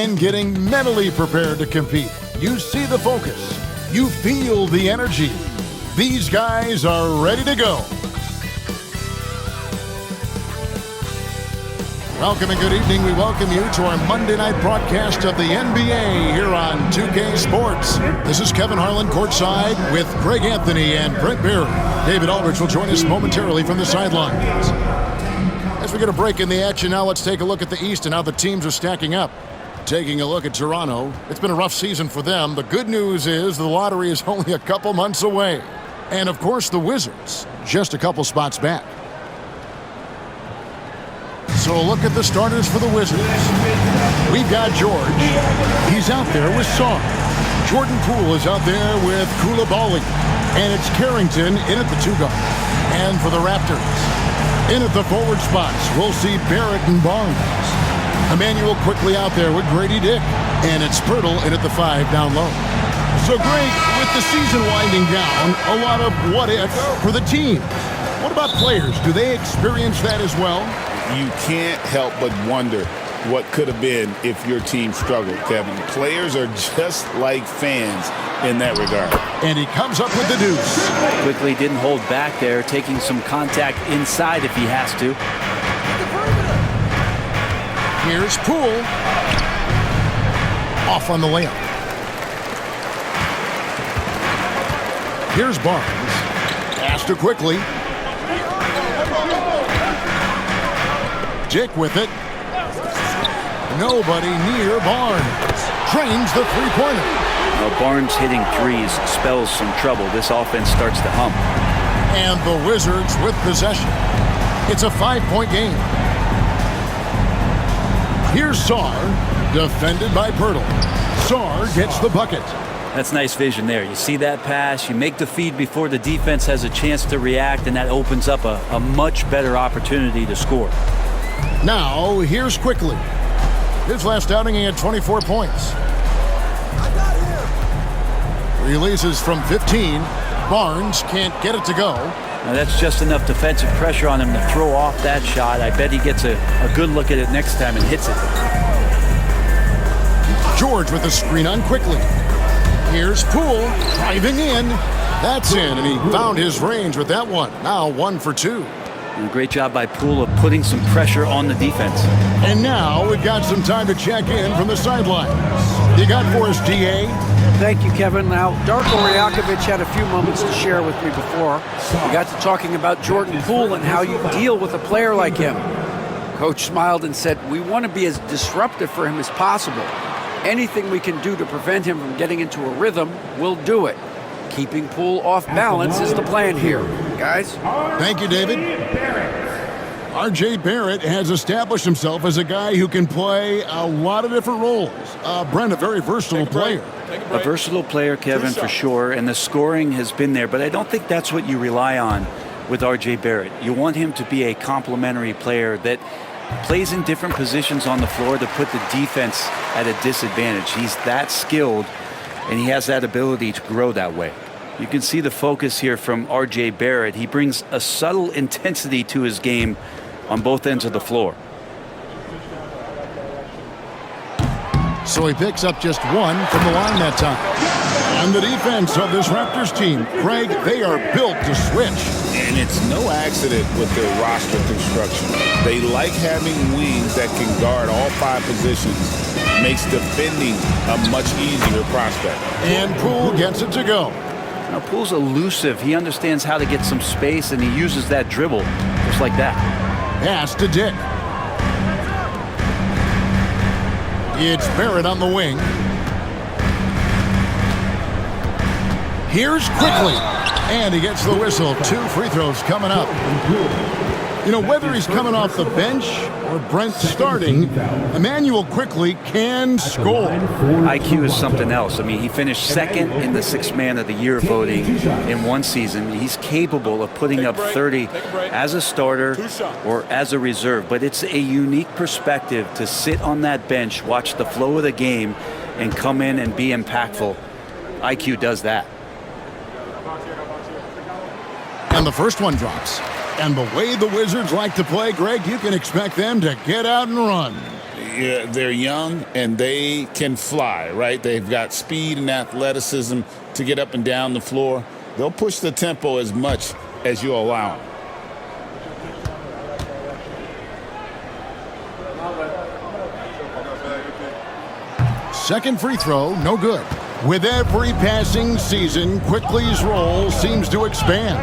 and getting mentally prepared to compete. You see the focus. You feel the energy. These guys are ready to go. Welcome and good evening. We welcome you to our Monday night broadcast of the NBA here on 2K Sports. This is Kevin Harlan courtside with Greg Anthony and Brent Barry. David Aldridge will join us momentarily from the sidelines. As we get a break in the action now, let's take a look at the East and how the teams are stacking up. Taking a look at Toronto, it's been a rough season for them. The good news is the lottery is only a couple months away. And of course the Wizards, just a couple spots back. So look at the starters for the Wizards. We've got George. He's out there with Sarr. Jordan Poole is out there with Koulibaly. And it's Carrington in at the two-guard. And for the Raptors, in at the forward spots, we'll see Barrett and Barnes. Emmanuel quickly out there with Grady Dick. And it's Pirtle in at the 5 down low. So Greg, with the season winding down, a lot of what-ifs for the team. What about players? Do they experience that as well? You can't help but wonder what could have been if your team struggled, Kevin. Players are just like fans in that regard. And he comes up with the deuce. Quickly didn't hold back there, taking some contact inside if he has to. Here's Poole. Off on the layup. Here's Barnes. Astor quickly. Dick with it. Nobody near Barnes. Trains the three-pointer. Now Barnes hitting threes spells some trouble. This offense starts to hum. And the Wizards with possession. It's a 5-point game. Here's Sarr, defended by Pirtle. Sarr gets the bucket. That's nice vision there. You see that pass, you make the feed before the defense has a chance to react, and that opens up a much better opportunity to score. Now, here's Quickly. His last outing, he had 24 points. Releases from 15. Barnes can't get it to go. Now that's just enough defensive pressure on him to throw off that shot. I bet he gets a good look at it next time and hits it. George with the screen on Quickly. Here's Poole driving in. That's in, and he found his range with that one. Now 1 for 2. And a great job by Poole of putting some pressure on the defense. And now we've got some time to check in from the sidelines. You got for us, DA? Thank you, Kevin. Now, Darko Rajakovic had a few moments to share with me before. We got to talking about Jordan Poole and how you deal with a player like him. Coach smiled and said, we want to be as disruptive for him as possible. Anything we can do to prevent him from getting into a rhythm, we'll do it. Keeping Poole off balance is the plan here. Guys? Thank you, David. R.J. Barrett has established himself as a guy who can play a lot of different roles. Brent, a very versatile player. A versatile player, Kevin, for sure, and the scoring has been there, but I don't think that's what you rely on with R.J. Barrett. You want him to be a complementary player that plays in different positions on the floor to put the defense at a disadvantage. He's that skilled, and he has that ability to grow that way. You can see the focus here from R.J. Barrett. He brings a subtle intensity to his game on both ends of the floor. So he picks up just 1 from the line that time. And the defense of this Raptors team, Craig, they are built to switch. And it's no accident with their roster construction. They like having wings that can guard all 5 positions. Makes defending a much easier prospect. And Poole gets it to go. Now, Poole's elusive. He understands how to get some space, and he uses that dribble just like that. Pass to Dick. It's Barrett on the wing. Here's Quickly. And he gets the whistle. 2 free throws coming up. You know, whether he's coming off the bench or Brent starting, Emmanuel Quickly can score. IQ is something else. I mean, he finished second in the Sixth Man of the Year voting in one season. He's capable of putting up 30 as a starter or as a reserve. But it's a unique perspective to sit on that bench, watch the flow of the game, and come in and be impactful. IQ does that. And the first one drops. And the way the Wizards like to play, Greg, you can expect them to get out and run. Yeah, they're young and they can fly, right? They've got speed and athleticism to get up and down the floor. They'll push the tempo as much as you allow them. Second free throw, no good. With every passing season, Quickly's role seems to expand.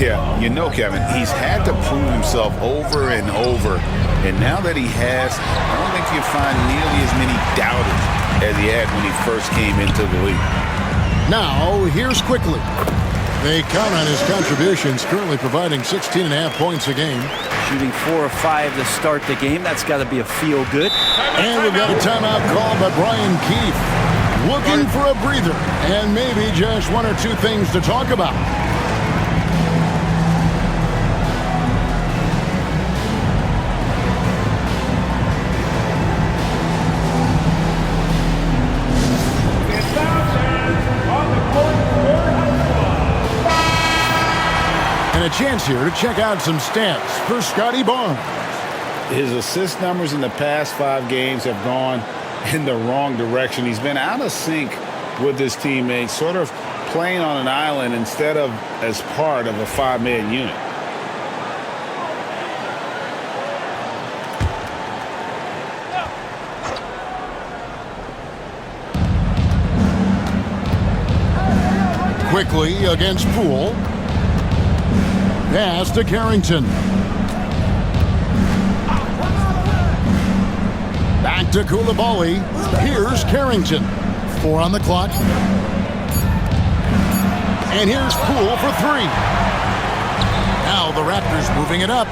Yeah, you know, Kevin, he's had to prove himself over and over. And now that he has, I don't think you'll find nearly as many doubters as he had when he first came into the league. Now, here's Quickly. They count on his contributions, currently providing 16.5 points a game. Shooting 4 of 5 to start the game. That's got to be a feel good. And we've got a timeout called by Brian Keefe. Looking for a breather and maybe just one or two things to talk about. And a chance here to check out some stats for Scotty Barnes. His assist numbers in the past 5 games have gone in the wrong direction. He's been out of sync with his teammates, sort of playing on an island instead of as part of a 5-man unit. Quickly against Poole. Pass to Carrington. Back to Coulibaly. Here's Carrington. 4 on the clock. And here's Poole for 3. Now the Raptors moving it up.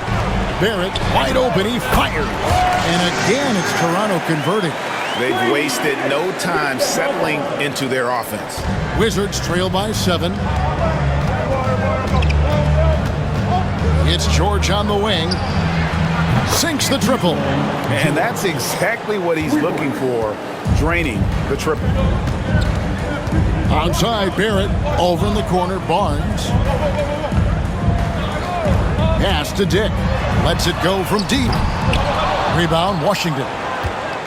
Barrett wide open. He fires. And again, it's Toronto converting. They've wasted no time settling into their offense. Wizards trail by 7. It's George on the wing. Sinks the triple. And that's exactly what he's looking for, draining the triple. Outside, Barrett. Over in the corner, Barnes. Pass to Dick. Lets it go from deep. Rebound, Washington.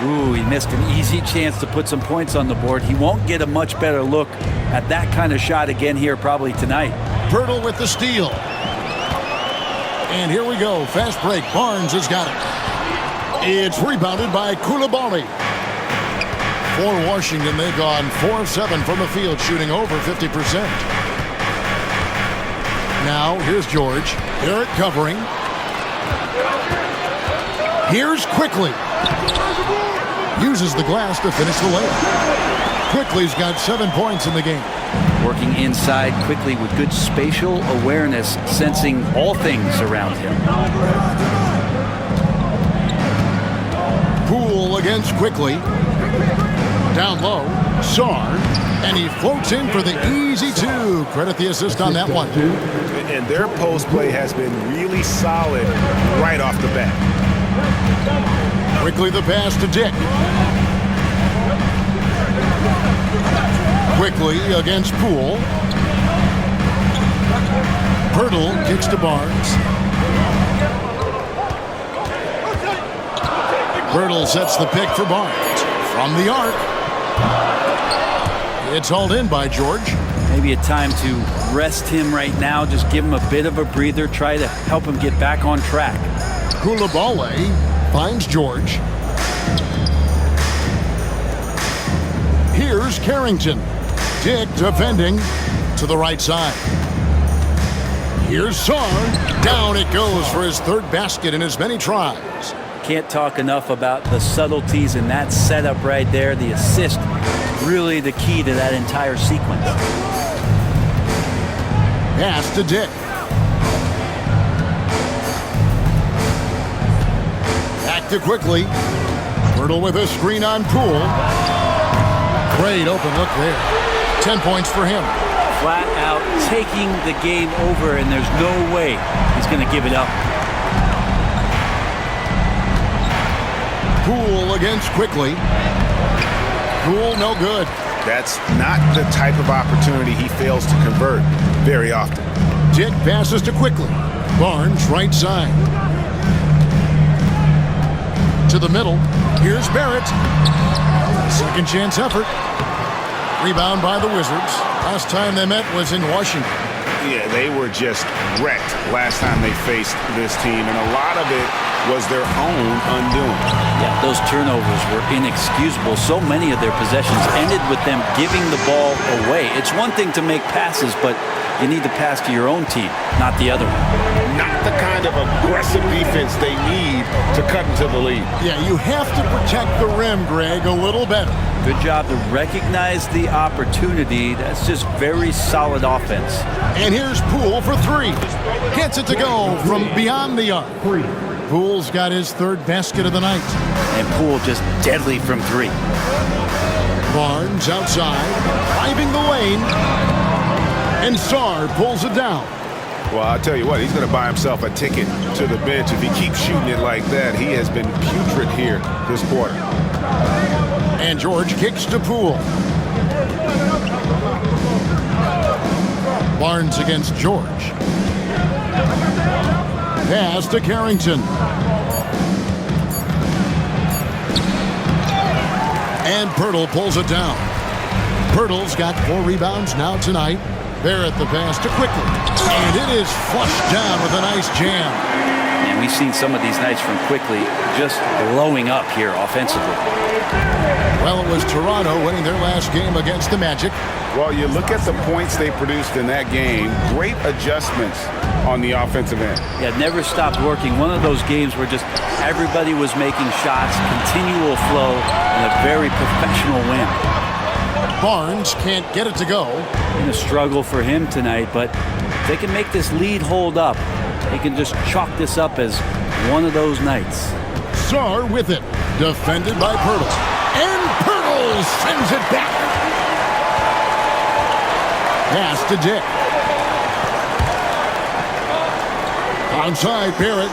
Ooh, he missed an easy chance to put some points on the board. He won't get a much better look at that kind of shot again here probably tonight. Pirtle with the steal. And here we go. Fast break. Barnes has got it. It's rebounded by Coulibaly. For Washington, they've gone 4 of 7 from the field, shooting over 50%. Now, here's George. Barrett covering. Here's Quickly. Uses the glass to finish the layup. Quickly's got 7 points in the game. Working inside quickly with good spatial awareness, sensing all things around him. Poole against Quickly. Down low, Sarr, and he floats in for the easy 2. Credit the assist on that one. And their post play has been really solid right off the bat. Quickly the pass to Dick. Quickly against Poole. Pirtle kicks to Barnes. Pirtle sets the pick for Barnes. From the arc. It's hauled in by George. Maybe a time to rest him right now. Just give him a bit of a breather. Try to help him get back on track. Coulibaly finds George. Here's Carrington. Dick defending to the right side. Here's Sarr. Down it goes for his 3rd basket in as many tries. Can't talk enough about the subtleties in that setup right there. The assist, really the key to that entire sequence. Pass to Dick. Back to Quickly. Pirtle with a screen on Poole. Great open look there. 10 points for him. Flat out taking the game over, and there's no way he's going to give it up. Poole against Quickly. Poole no good. That's not the type of opportunity he fails to convert very often. Dick passes to Quickly. Barnes right side. to the middle. Here's Barrett. Second chance effort. Rebound by the Wizards. Last time they met was in Washington. Yeah, they were just wrecked last time they faced this team, and a lot of it was their own undoing. Yeah, those turnovers were inexcusable. So many of their possessions ended with them giving the ball away. It's one thing to make passes, but you need to pass to your own team, not the other one. Not the kind of aggressive defense they need to cut into the lead. Yeah, you have to protect the rim, Greg, a little better. Good job to recognize the opportunity. That's just very solid offense. And here's Poole for three. Gets it to go from beyond the arc. Poole's got his third basket of the night. And Poole just deadly from three. Barnes outside, driving the lane. And Sarr pulls it down. Well, I'll tell you what, he's going to buy himself a ticket to the bench if he keeps shooting it like that. He has been putrid here this quarter. And George kicks to Poole. Barnes against George. Pass to Carrington. And Pirtle pulls it down. Pirtle's got 4 rebounds now tonight. Barrett the pass to Quickly. And it is flushed down with a nice jam. And we've seen some of these nights from Quickly just blowing up here offensively. Well, it was Toronto winning their last game against the Magic. Well, you look at the points they produced in that game. Great adjustments on the offensive end. Yeah, never stopped working. One of those games where just everybody was making shots, continual flow, and a very professional win. Barnes can't get it to go. Been a struggle for him tonight, but if they can make this lead hold up, they can just chalk this up as one of those nights. Sarr with it. Defended by Pirtle. And Pirtle sends it back. Pass to Dick. Onside Barrett.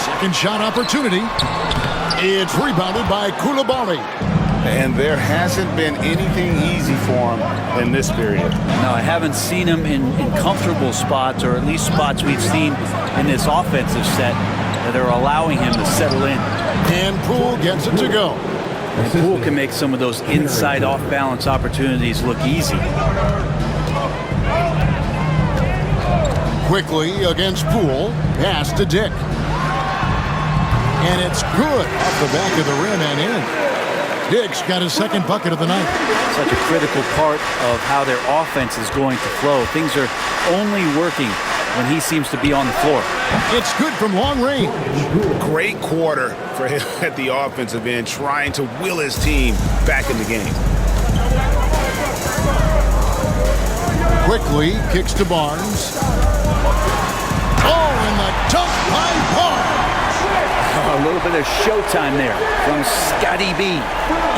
Second shot opportunity. It's rebounded by Coulibaly. And there hasn't been anything easy for him in this period. No, I haven't seen him in comfortable spots, or at least spots we've seen in this offensive set that are allowing him to settle in. And Poole gets it to go. And Poole can make some of those inside off-balance opportunities look easy. Quickly against Poole. Pass to Dick. And it's good off the back of the rim and in. Dick's got his second bucket of the night. Such a critical part of how their offense is going to flow. Things are only working when he seems to be on the floor. It's good from long range. Great quarter for him at the offensive end, trying to will his team back in the game. Quickly kicks to Barnes. Oh, and the dunk by Barnes. A little bit of showtime there from Scotty B.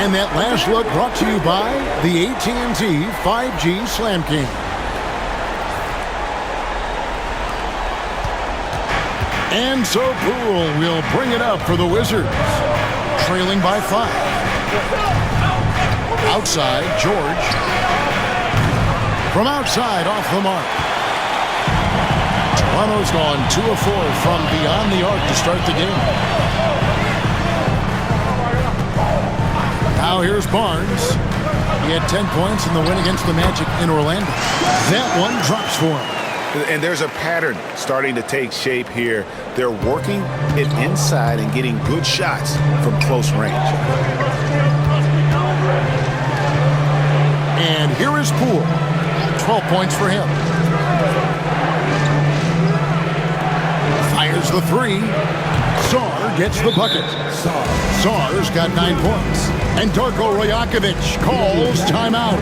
And that last look brought to you by the AT&T 5G Slam King. And so Poole will bring it up for the Wizards, trailing by 5. Outside, George. From outside, off the mark. Toronto's gone 2 of 4 from beyond the arc to start the game. Now here's Barnes. He had 10 points in the win against the Magic in Orlando. That one drops for him. And there's a pattern starting to take shape here. They're working it inside and getting good shots from close range. And here is Poole. 12 points for him. Fires the 3. Sarr gets the bucket. Sarr's got 9 points. And Darko Rajakovic calls timeout.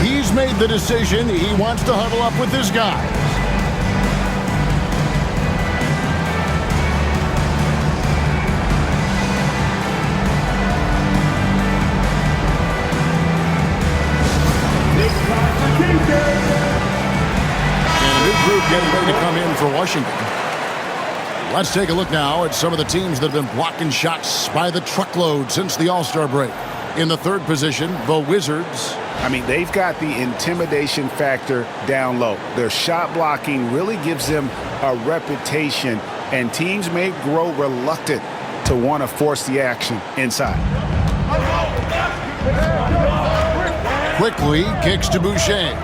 He's made the decision. He wants to huddle up with this guy. And a new group getting ready to come in for Washington. Let's take a look now at some of the teams that have been blocking shots by the truckload since the All-Star break. In the third position, the Wizards. I mean, they've got the intimidation factor down low. Their shot blocking really gives them a reputation, and teams may grow reluctant to want to force the action inside. Quickly kicks to Boucher.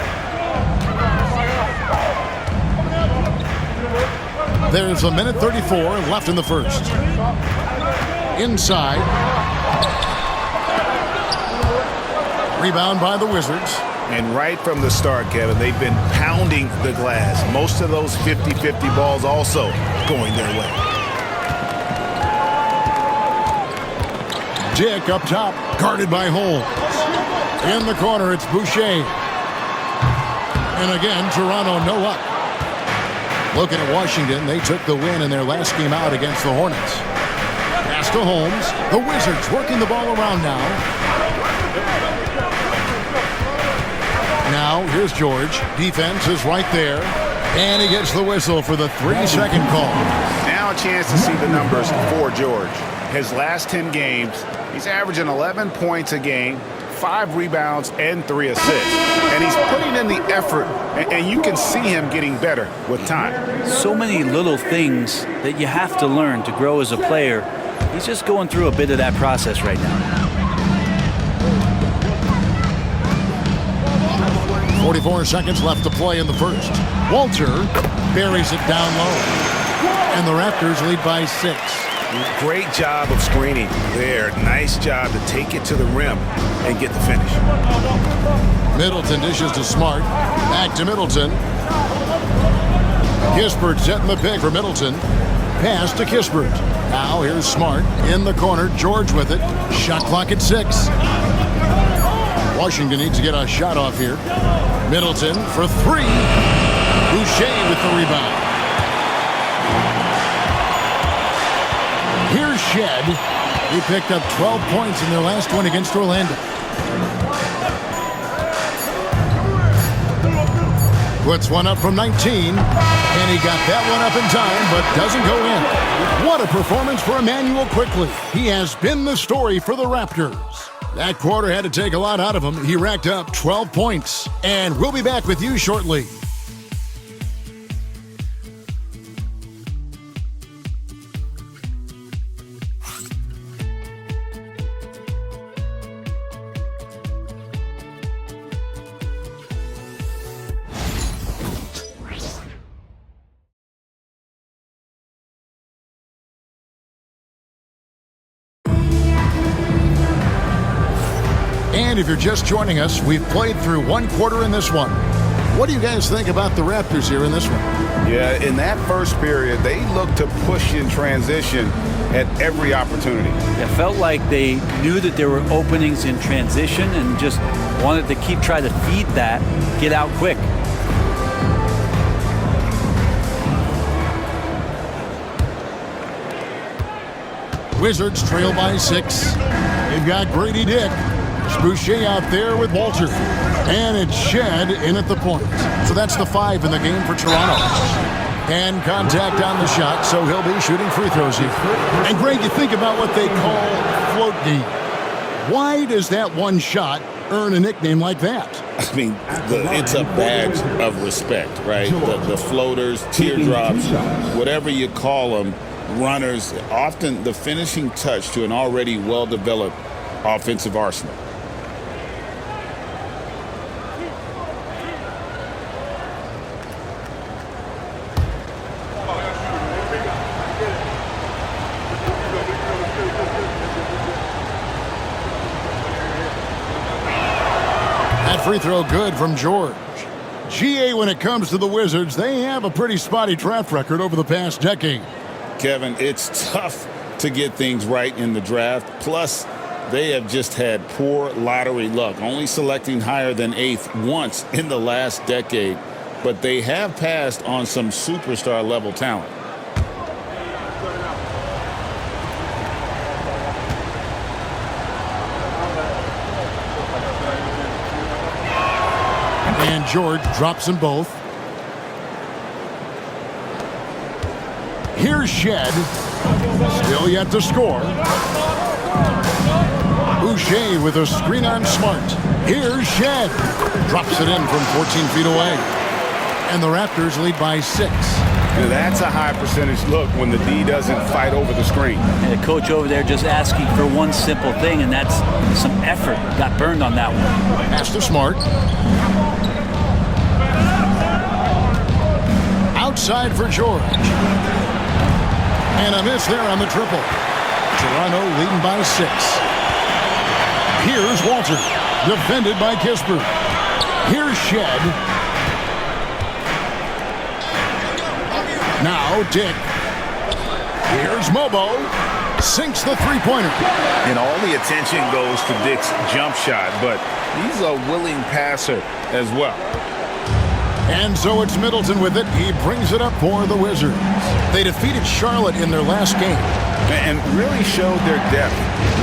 There's a minute 34 left in the first. Inside. Rebound by the Wizards. And right from the start, Kevin, they've been pounding the glass. Most of those 50-50 balls also going their way. Dick up top, guarded by Holmes. In the corner, it's Boucher. And again, Toronto no up. Looking at Washington, they took the win in their last game out against the Hornets. Pass to Holmes. The Wizards working the ball around now. Now, here's George. Defense is right there. And he gets the whistle for the 3-second call. Now a chance to see the numbers for George. His last 10 games, he's averaging 11 points a game, 5 rebounds, and 3 assists. And he's putting in the effort, and you can see him getting better with time. So many little things that you have to learn to grow as a player. He's just going through a bit of that process right now. 44 seconds left to play in the first. Walter buries it down low. And the Raptors lead by 6. Great job of screening there. Nice job to take it to the rim and get the finish. Middleton dishes to Smart. Back to Middleton. Kispert setting the pick for Middleton. Pass to Kispert. Now here's Smart in the corner. George with it. Shot clock at 6. Washington needs to get a shot off here. Middleton for 3. Boucher with the rebound. Here's Shed. He picked up 12 points in their last one against Orlando. Puts one up from 19. And he got that one up in time, but doesn't go in. What a performance for Emmanuel Quickley. He has been the story for the Raptors. That quarter had to take a lot out of him. He racked up 12 points. And we'll be back with you shortly. And if you're just joining us, we've played through one quarter in this one. What do you guys think about the Raptors here in this one? Yeah, in that first period, they looked to push in transition at every opportunity. It felt like they knew that there were openings in transition and just wanted to keep trying to feed that, get out quick. Wizards trail by 6. They've got Grady Dick. Boucher out there with Walter. And it's Shed in at the point. So that's the 5 in the game for Toronto. And contact on the shot, so he'll be shooting free throws here. And Greg, you think about what they call float game. Why does that one shot earn a nickname like that? I mean, it's a badge of respect, right? The floaters, teardrops, whatever you call them, runners, often the finishing touch to an already well-developed offensive arsenal. Free throw good from George. GA, when it comes to the Wizards, they have a pretty spotty draft record over the past decade. Kevin, it's tough to get things right in the draft. Plus, they have just had poor lottery luck, only selecting higher than 8th once in the last decade. But they have passed on some superstar-level talent. And George drops them both. Here's Shed. Still yet to score. Boucher with a screen on Smart. Here's Shed. Drops it in from 14 feet away. And the Raptors lead by 6. That's a high percentage look when the D doesn't fight over the screen. And the coach over there just asking for one simple thing, and that's some effort. Got burned on that one. Pass to Smart. Outside for George. And a miss there on the triple. Toronto leading by 6. Here's Walter. Defended by Kispert. Here's Shed. Now Dick. Here's Mobo. Sinks the three-pointer. And all the attention goes to Dick's jump shot, but he's a willing passer as well. And so it's Middleton with it. He brings it up for the Wizards. They defeated Charlotte in their last game. And really showed their depth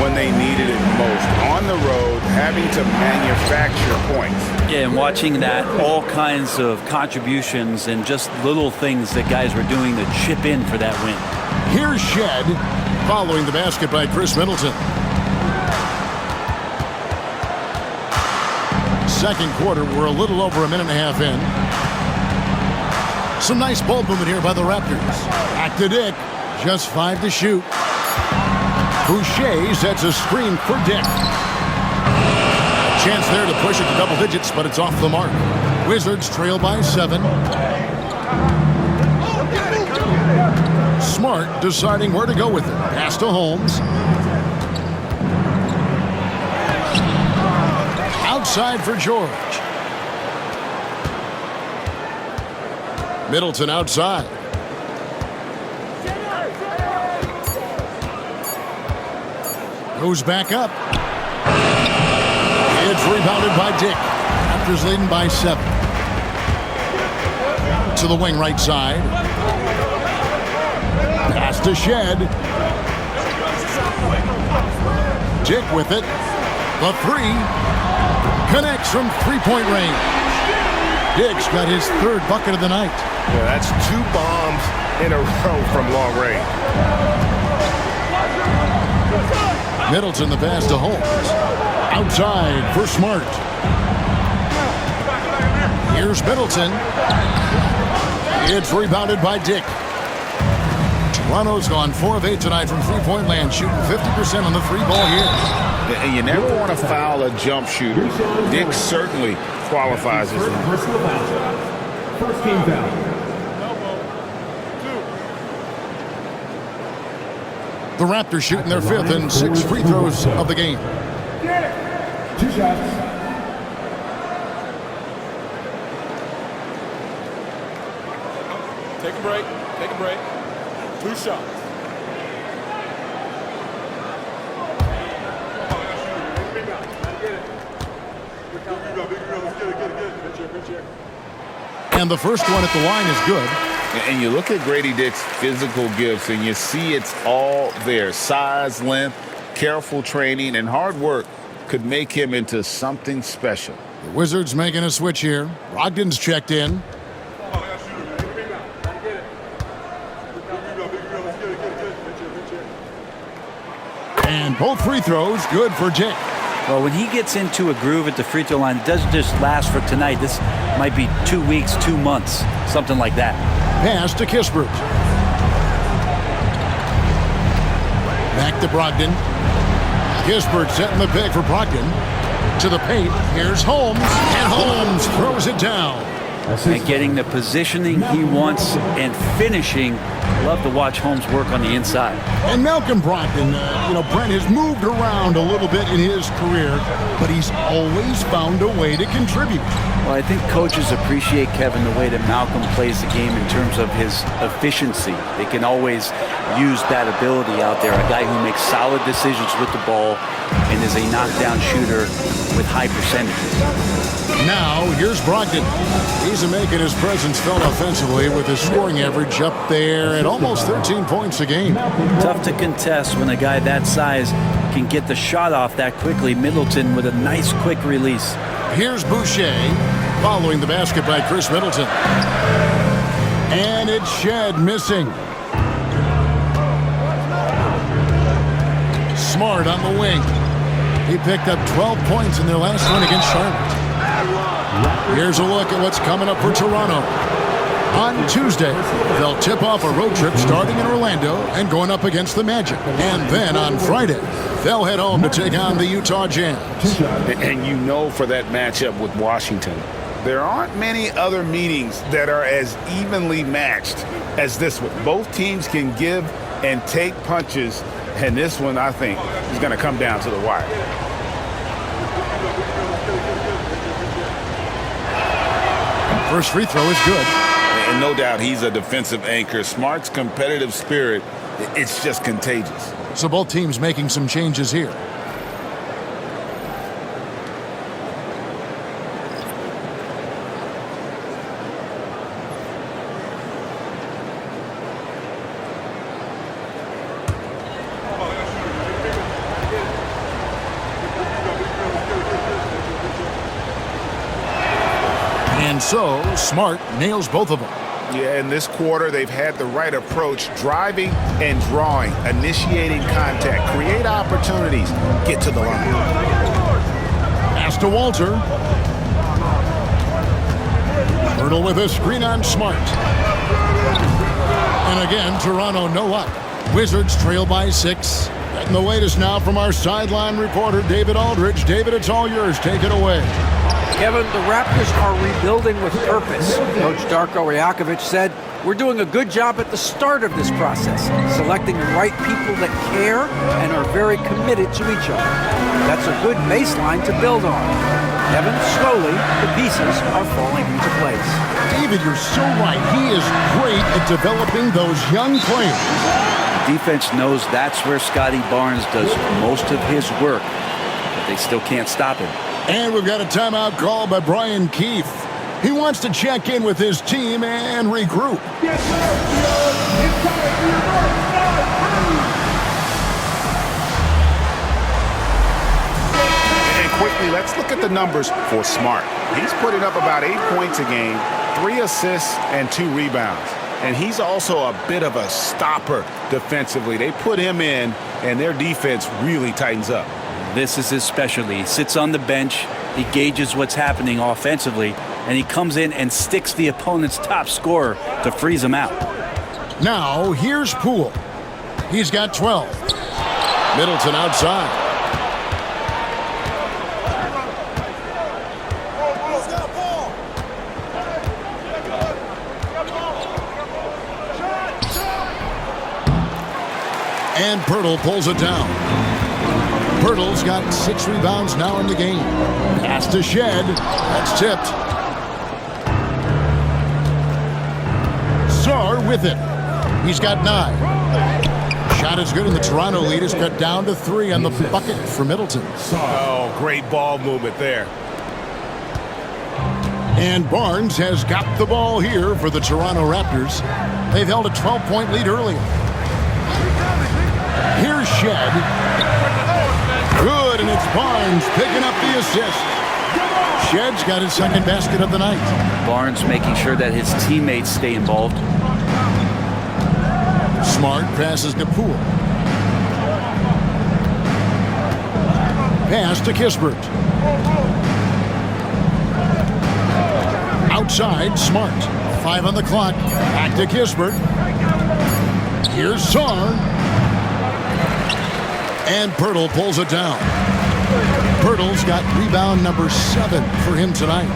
when they needed it most. On the road, having to manufacture points. Yeah, and watching that, all kinds of contributions and just little things that guys were doing to chip in for that win. Here's Shed, following the basket by Chris Middleton. Second quarter, we're a little over a minute and a half in. Some nice ball movement here by the Raptors. Back to Dick. Just 5 to shoot. Boucher sets a screen for Dick. Chance there to push it to double digits, but it's off the mark. Wizards trail by 7. Smart deciding where to go with it. Pass to Holmes. Outside for George. Middleton outside. Goes back up. It's rebounded by Dick. Raptors leading by 7. To the wing right side. Pass to Shed. Dick with it. The 3. Connects from three-point range. Dick's got his 3rd bucket of the night. Yeah, that's 2 bombs in a row from long range. Middleton the pass to Holmes. Outside for Smart. Here's Middleton. It's rebounded by Dick. Toronto's gone 4 of 8 tonight from three-point land, shooting 50% on the 3-ball here. And you never want to foul a jump shooter. Dick certainly qualifies as one. Personal foul. First team foul. The Raptors shooting their 5th and 6 free throws of the game. 2 shots. Take a break. Take a break. 2 shots. And the first one at the line is good. And you look at Grady Dick's physical gifts, and you see it's all there. Size, length, careful training, and hard work could make him into something special. The Wizards making a switch here. Brogdon's checked in. And both free throws good for Dick. Well, when he gets into a groove at the free throw line, it doesn't just last for tonight. This might be 2 weeks, 2 months, something like that. Pass to Kispert. Back to Brogdon. Kispert setting the pick for Brogdon. To the paint. Here's Holmes. And Holmes throws it down. And getting the positioning he wants and finishing. Love to watch Holmes work on the inside. And Malcolm Brogdon, Brent has moved around a little bit in his career, but he's always found a way to contribute. Well, I think coaches appreciate, Kevin, the way that Malcolm plays the game in terms of his efficiency. They can always use that ability out there. A guy who makes solid decisions with the ball and is a knockdown shooter with high percentages. Now, here's Brogdon. He's making his presence felt offensively with his scoring average up there at almost 13 points a game. Tough to contest when a guy that size can get the shot off that quickly. Middleton with a nice quick release. Here's Boucher following the basket by Chris Middleton. And it's Shed missing. Smart on the wing. He picked up 12 points in their last win against Charlotte. Here's a look at what's coming up for Toronto. On Tuesday, they'll tip off a road trip starting in Orlando and going up against the Magic. And then on Friday, they'll head home to take on the Utah Jazz. And you know, for that matchup with Washington, there aren't many other meetings that are as evenly matched as this one. Both teams can give and take punches, and this one, I think, is going to come down to the wire. First free throw is good. And no doubt he's a defensive anchor. Smart's competitive spirit, it's just contagious. So both teams making some changes here. And so, Smart nails both of them. Yeah, in this quarter, they've had the right approach, driving and drawing, initiating contact, create opportunities, get to the line. Pass to Walter. Hurdle with a screen on Smart. And again, Toronto no luck. Wizards trail by 6. Getting the latest now from our sideline reporter, David Aldridge. David, it's all yours. Take it away. Kevin, the Raptors are rebuilding with purpose. Coach Darko Rajakovic said, "We're doing a good job at the start of this process, selecting the right people that care and are very committed to each other. That's a good baseline to build on." Kevin, slowly, the pieces are falling into place. David, you're so right. He is great at developing those young players. Defense knows that's where Scotty Barnes does most of his work, but they still can't stop him. And we've got a timeout call by Brian Keefe. He wants to check in with his team and regroup. Yes, sir. It's time for your first And quickly, let's look at the numbers for Smart. He's putting up about 8 points a game, 3 assists, and 2 rebounds. And he's also a bit of a stopper defensively. They put him in, and their defense really tightens up. This is his specialty. He sits on the bench, he gauges what's happening offensively, and he comes in and sticks the opponent's top scorer to freeze him out. Now, here's Poole. He's got 12. Middleton outside. And Pirtle pulls it down. Pirtle's got 6 rebounds now in the game. Pass to Shed. That's tipped. Sarr with it. He's got 9. Shot is good, and the Toronto lead is cut down to 3 on the bucket for Middleton. Oh, great ball movement there. And Barnes has got the ball here for the Toronto Raptors. They've held a 12-point lead earlier. Here's Shed. Good, and it's Barnes picking up the assist. Shed's got his second basket of the night. Barnes making sure that his teammates stay involved. Smart passes to Poole. Pass to Kispert. Outside, Smart. 5 on the clock. Back to Kispert. Here's Sarr. And Pirtle pulls it down. Pirtle's got rebound number 7 for him tonight.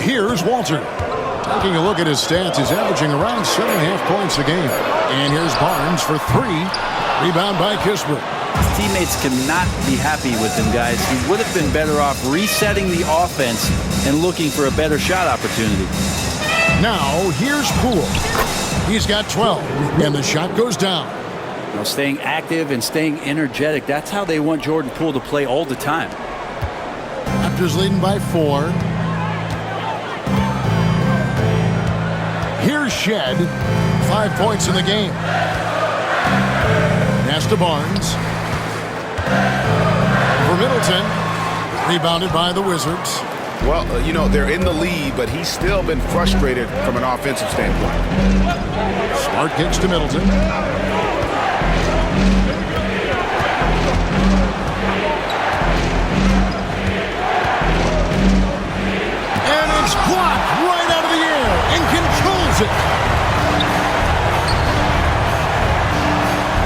Here's Walter. Taking a look at his stats, he's averaging around 7.5 points a game. And here's Barnes for 3. Rebound by Kispert. His teammates cannot be happy with him, guys. He would have been better off resetting the offense and looking for a better shot opportunity. Now, here's Poole. He's got 12, and the shot goes down. Now, staying active and staying energetic, that's how they want Jordan Poole to play all the time. Raptors leading by 4. Here's Shed. 5 points in the game. Pass to Barnes. For Middleton. Rebounded by the Wizards. Well, they're in the lead, but he's still been frustrated from an offensive standpoint. Smart kicks to Middleton. And it's blocked right out of the air and controls it.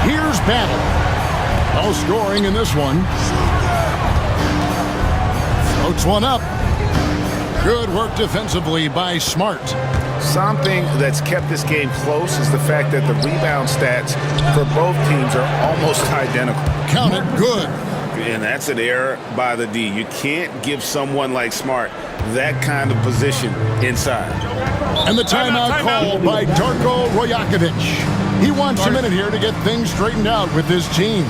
Here's Battle. No scoring in this one. Floats one up. Good work defensively by Smart. Something that's kept this game close is the fact that the rebound stats for both teams are almost identical. Count it, good. And that's an error by the D. You can't give someone like Smart that kind of position inside. And the timeout called by Darko Rajakovic. He wants a minute here to get things straightened out with his team.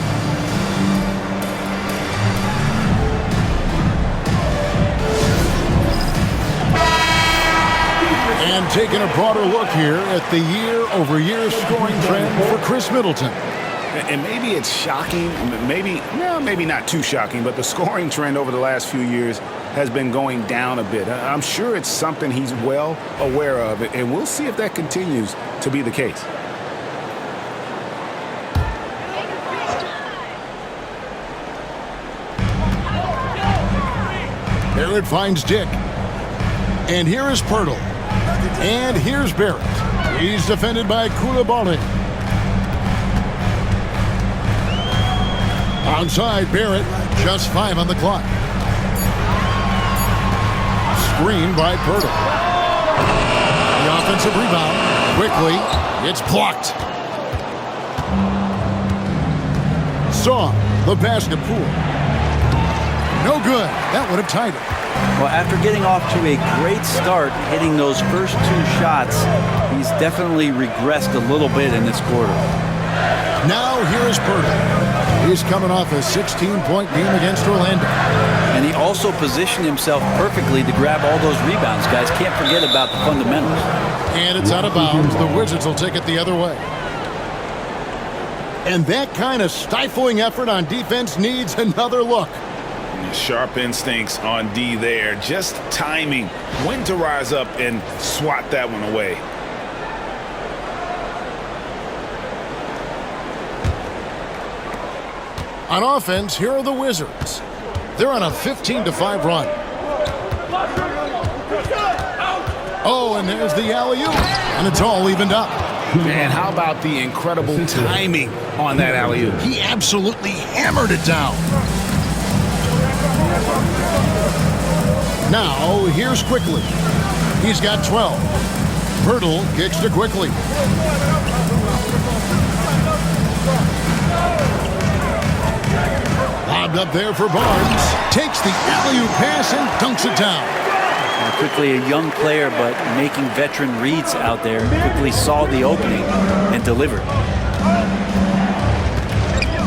And taking a broader look here at the year-over-year scoring trend for Chris Middleton. And maybe it's shocking, maybe not too shocking, but the scoring trend over the last few years has been going down a bit. I'm sure it's something he's well aware of, and we'll see if that continues to be the case. There it finds Dick. And here is Pirtle. And here's Barrett. He's defended by Koulibaly. Onside Barrett, just 5 on the clock. Screen by Pirtle. The offensive rebound. Quickly, it's blocked. Saw the basket pool. No good. That would have tied it. Well, after getting off to a great start, hitting those first 2 shots, he's definitely regressed a little bit in this quarter. Now here's Pirtle. He's coming off a 16-point game against Orlando. And he also positioned himself perfectly to grab all those rebounds, guys. Can't forget about the fundamentals. And it's out of bounds. The Wizards will take it the other way. And that kind of stifling effort on defense needs another look. Sharp instincts on D there. Just timing when to rise up and swat that one away. On offense, here are the Wizards. They're on a 15-5 run. Oh, and there's the alley-oop. And it's all evened up. Man, how about the incredible timing on that alley-oop? He absolutely hammered it down. Now, here's Quickly. He's got 12. Pirtle kicks to Quickly. Lobbed up there for Barnes. Takes the alley-oop pass and dunks it down. Quickly a young player, but making veteran reads out there. Quickly saw the opening and delivered.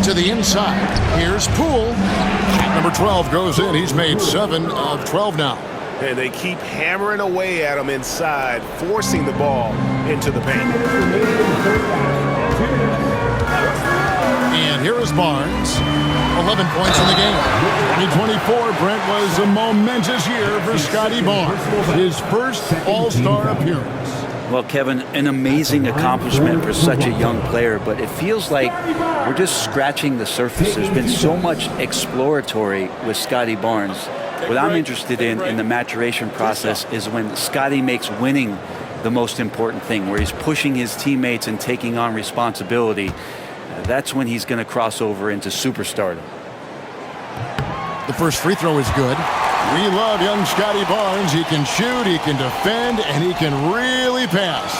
To the inside. Here's Poole. Shot number 12 goes in. He's made 7 of 12 now. And they keep hammering away at him inside, forcing the ball into the paint. And here is Barnes. 11 points in the game. 2024, Brent, was a momentous year for Scotty Barnes. His first All-Star appearance. Well, Kevin, an amazing accomplishment for such a young player, but it feels like we're just scratching the surface. There's been so much exploratory with Scotty Barnes. What I'm interested in the maturation process is when Scotty makes winning the most important thing, where he's pushing his teammates and taking on responsibility. That's when he's going to cross over into superstardom. The first free throw is good. We love young Scotty Barnes. He can shoot, he can defend, and he can really pass.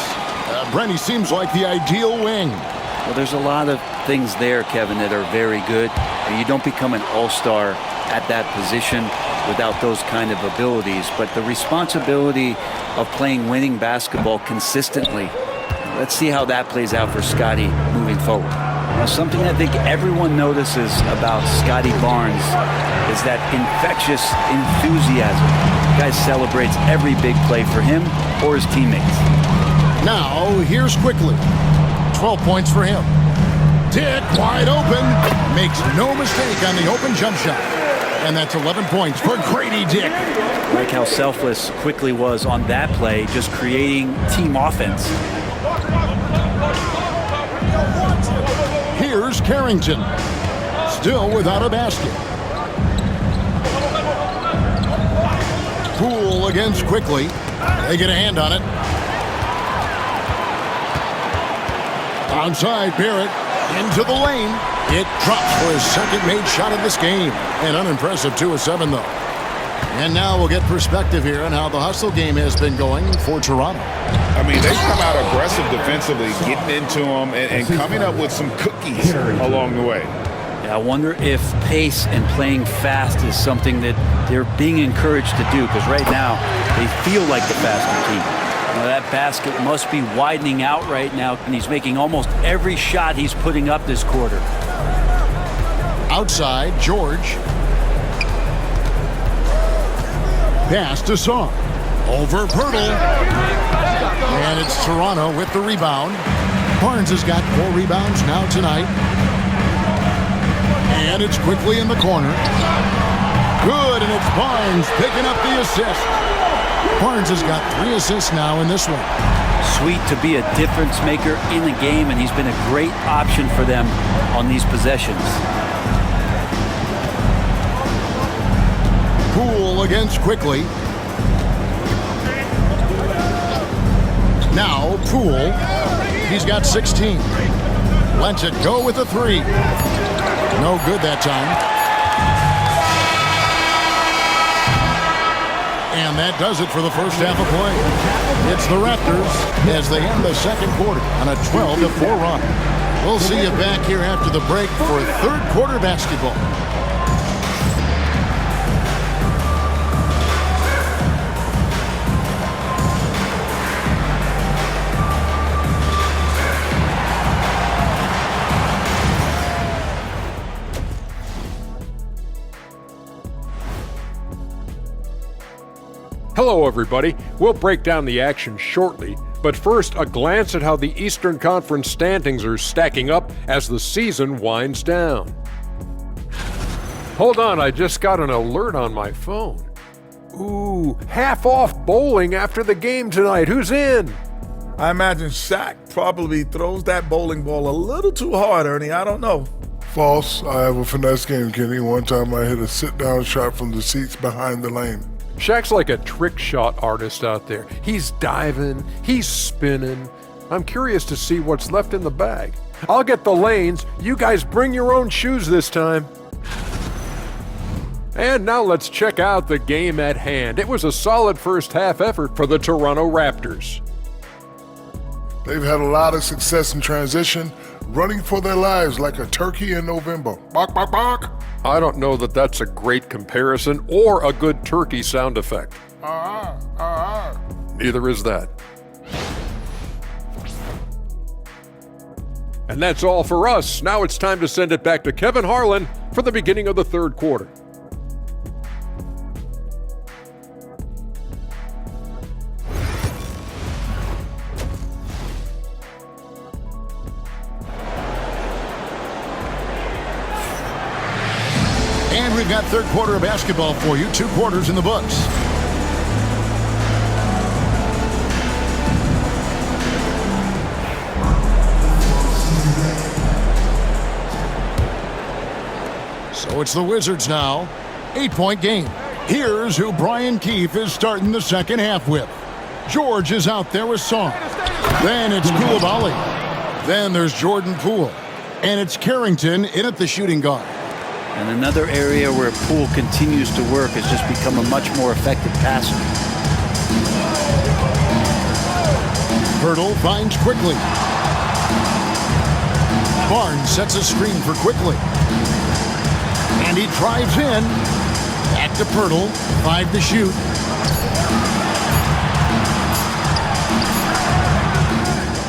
Brent, he seems like the ideal wing. Well, there's a lot of things there, Kevin, that are very good. And you don't become an all-star at that position without those kind of abilities. But the responsibility of playing winning basketball consistently, let's see how that plays out for Scotty moving forward. Now, something I think everyone notices about Scotty Barnes is that infectious enthusiasm. The guy celebrates every big play for him or his teammates. Now, here's Quickly. 12 points for him. Dick wide open. Makes no mistake on the open jump shot. And that's 11 points for Grady Dick. Like how selfless Quickly was on that play, just creating team offense. Here's Carrington, still without a basket. Poole against Quickly. They get a hand on it. Onside, Barrett into the lane. It drops for his second made shot of this game. An unimpressive 2 of 7, though. And now we'll get perspective here on how the hustle game has been going for Toronto. I mean, they come out aggressive defensively, getting into them and coming up with some cookies along the way. Yeah, I wonder if pace and playing fast is something that they're being encouraged to do, because right now they feel like the faster team. You know, that basket must be widening out right now, and he's making almost every shot he's putting up this quarter. Outside, George. Pass to Song. Over Pirtle. And it's Toronto with the rebound. Barnes has got 4 rebounds now tonight. And it's Quickly in the corner. Good, and it's Barnes picking up the assist. Barnes has got 3 assists now in this one. Sweet to be a difference maker in the game, and he's been a great option for them on these possessions. Poole against Quickly. Now Poole. He's got 16. Lets it go with a 3. No good that time. And that does it for the first half of play. It's the Raptors as they end the second quarter on a 12-4 run. We'll see you back here after the break for third quarter basketball. Hello, everybody. We'll break down the action shortly, but first, a glance at how the Eastern Conference standings are stacking up as the season winds down. Hold on, I just got an alert on my phone. Ooh, half off bowling after the game tonight. Who's in? I imagine Shaq probably throws that bowling ball a little too hard, Ernie. I don't know. False. I have a finesse game, Kenny. One time I hit a sit-down shot from the seats behind the lane. Shaq's like a trick shot artist out there. He's diving, he's spinning. I'm curious to see what's left in the bag. I'll get the lanes. You guys bring your own shoes this time. And now let's check out the game at hand. It was a solid first half effort for the Toronto Raptors. They've had a lot of success in transition, running for their lives like a turkey in November. Bark, bark, bark. I don't know that that's a great comparison or a good turkey sound effect. Neither is that. And that's all for us. Now it's time to send it back to Kevin Harlan for the beginning of the third quarter. And we've got third quarter of basketball for you. 2 quarters in the books. So it's the Wizards now. 8-point game. Here's who Brian Keefe is starting the second half with. George is out there with Song. Then it's Koulibaly. Then there's Jordan Poole. And it's Carrington in at the shooting guard. And another area where Poole continues to work has just become a much more effective passer. Pirtle finds Quickly. Barnes sets a screen for Quickly. And he drives in. Back to Pirtle. 5 to shoot.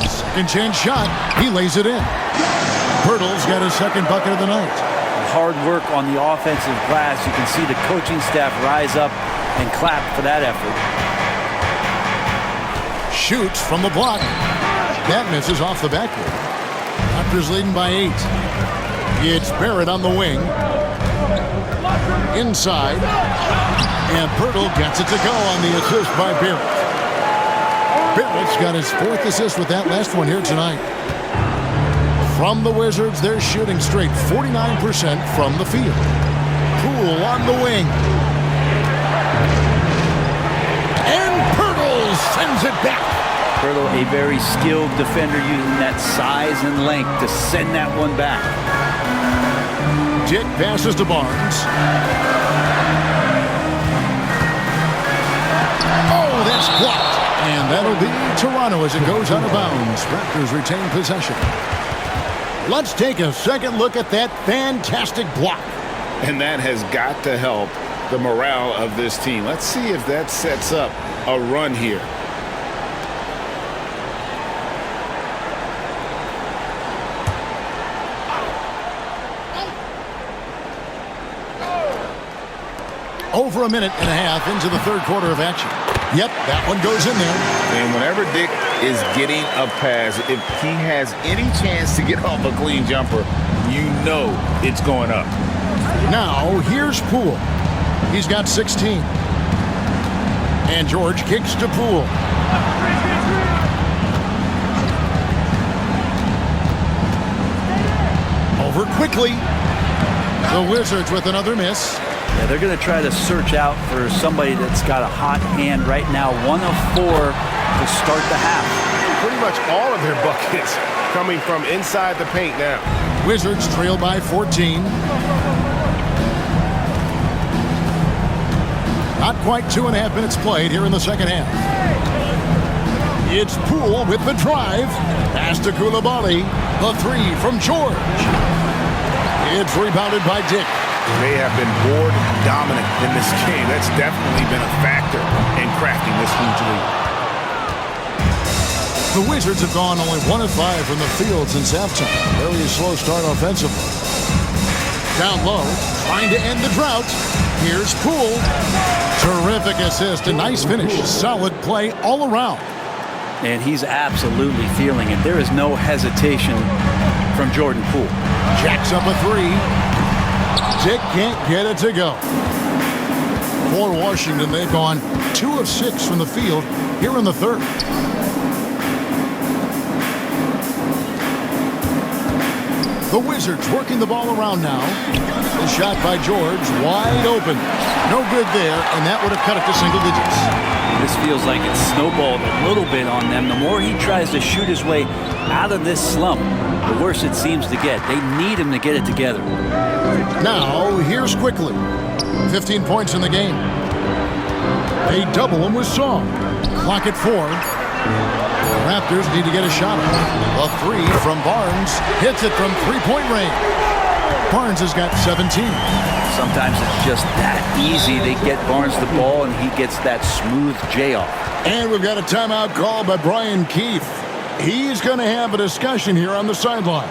Second chance shot. He lays it in. Pirtle's got his second bucket of the night. Hard work on the offensive glass. You can see the coaching staff rise up and clap for that effort. Shoots from the block. That misses off the backboard. Raptors leading by 8. It's Barrett on the wing. Inside. And Pirtle gets it to go on the assist by Barrett. Barrett's got his 4th assist with that last one here tonight. From the Wizards, they're shooting straight 49% from the field. Poole on the wing. And Pirtle sends it back. Pirtle, a very skilled defender, using that size and length to send that one back. Dick passes to Barnes. Oh, that's blocked. And that'll be Toronto as it goes out of bounds. Raptors retain possession. Let's take a second look at that fantastic block. And that has got to help the morale of this team. Let's see if that sets up a run here. Over a minute and a half into the 3rd quarter of action. Yep, that one goes in there. And whenever Dick is getting a pass, if he has any chance to get off a clean jumper, you know it's going up. Now, here's Poole. He's got 16. And George kicks to Poole. Over quickly. The Wizards with another miss. Yeah, they're going to try to search out for somebody that's got a hot hand right now. 1 of 4 to start the half. Pretty much all of their buckets coming from inside the paint now. Wizards trail by 14. Not quite 2.5 minutes played here in the second half. It's Poole with the drive. Pass to Koulibaly. The 3 from George. It's rebounded by Dick. They have been board dominant in this game. That's definitely been a factor in crafting this huge lead. The Wizards have gone only 1 of 5 from the field since halftime. Very slow start offensively. Down low, trying to end the drought. Here's Poole. Terrific assist, a nice finish. Solid play all around. And he's absolutely feeling it. There is no hesitation from Jordan Poole. Jacks up a 3. Dick can't get it to go. For Washington, they've gone 2 of 6 from the field here in the 3rd. The Wizards working the ball around now. The shot by George, wide open. No good there, and that would have cut it to single digits. This feels like it's snowballed a little bit on them. The more he tries to shoot his way out of this slump, the worse it seems to get. They need him to get it together. Now, here's quickly. 15 points in the game. They double him with Song. Clock at 4. The Raptors need to get a shot off. A 3 from Barnes. Hits it from 3-point range. Barnes has got 17. Sometimes it's just that easy. They get Barnes the ball, and he gets that smooth J off. And we've got a timeout call by Brian Keefe. He's going to have a discussion here on the sideline.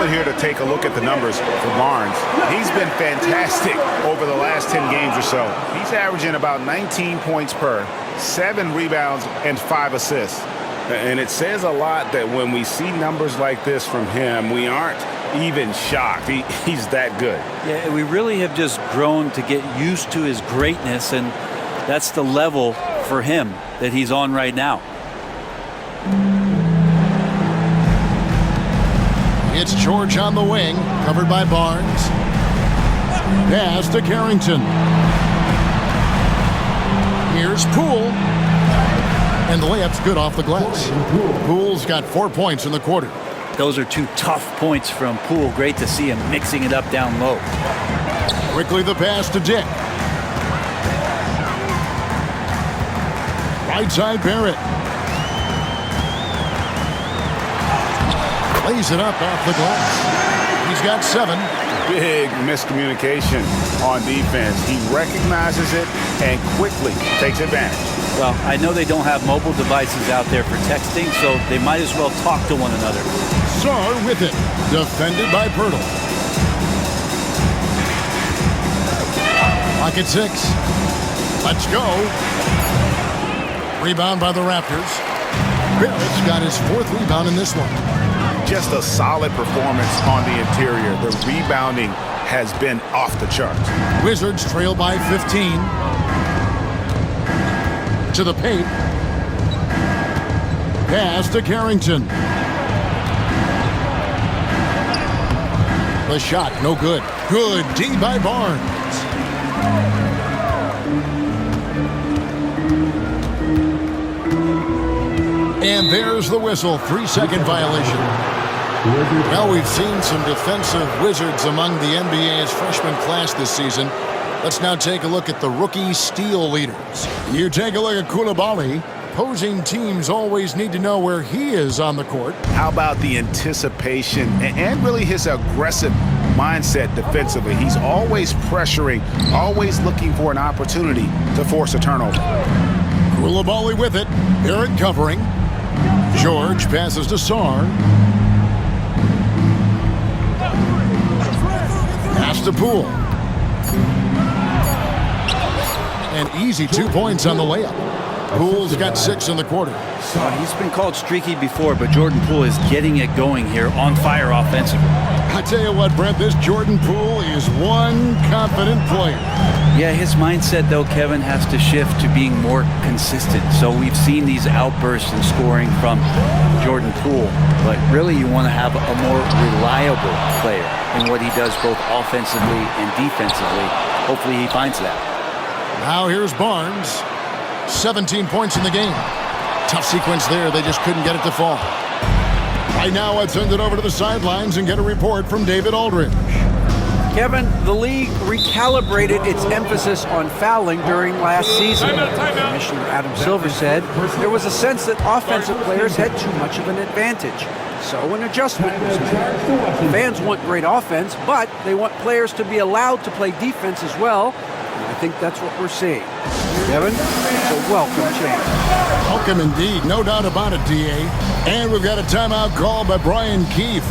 Here to take a look at the numbers for Barnes. He's been fantastic over the last 10 games or so. He's averaging about 19 points per, 7 rebounds, and 5 assists. And it says a lot that when we see numbers like this from him, we aren't even shocked. He's that good. Yeah, we really have just grown to get used to his greatness, and that's the level for him that he's on right now. It's George on the wing, covered by Barnes. Pass to Carrington. Here's Poole. And the layup's good off the glass. Poole's got 4 points in the quarter. Those are 2 tough points from Poole. Great to see him mixing it up down low. Quickly the pass to Dick. Right side Barrett. Lays it up off the glass. He's got 7. Big miscommunication on defense. He recognizes it and quickly takes advantage. Well, I know they don't have mobile devices out there for texting, so they might as well talk to one another. Sarr with it. Defended by Pirtle. Pocket 6. Let's go. Rebound by the Raptors. Barrett's got his 4th rebound in this one. Just a solid performance on the interior. The rebounding has been off the charts. Wizards trail by 15. To the paint. Pass to Carrington. The shot, no good. Good D by Barnes. And there's the whistle. 3-second violation. Well, we've seen some defensive wizards among the NBA's freshman class this season. Let's now take a look at the rookie steal leaders. You take a look at Coulibaly. Opposing teams always need to know where he is on the court. How about the anticipation and really his aggressive mindset defensively? He's always pressuring, always looking for an opportunity to force a turnover. Coulibaly with it. Barrett covering. George passes to Sarr. Pass to Poole. An easy 2 points on the layup. Poole's got 6 in the quarter. He's been called streaky before, but Jordan Poole is getting it going here, on fire offensively. I tell you what, Brent, this Jordan Poole is one confident player. Yeah, his mindset, though, Kevin, has to shift to being more consistent. So we've seen these outbursts in scoring from Jordan Poole, but really you want to have a more reliable player in what he does both offensively and defensively. Hopefully he finds that. Now here's Barnes. 17 points in the game. Tough sequence there. They just couldn't get it to fall. Right now, let's send it over to the sidelines and get a report from David Aldridge. Kevin, the league recalibrated its emphasis on fouling during last season. Commissioner Adam Silver said there was a sense that offensive players had too much of an advantage. So an adjustment was made. Fans want great offense, but they want players to be allowed to play defense as well. And I think that's what we're seeing. Kevin, it's a welcome change. Welcome indeed, no doubt about it, DA. And we've got a timeout call by Brian Keefe.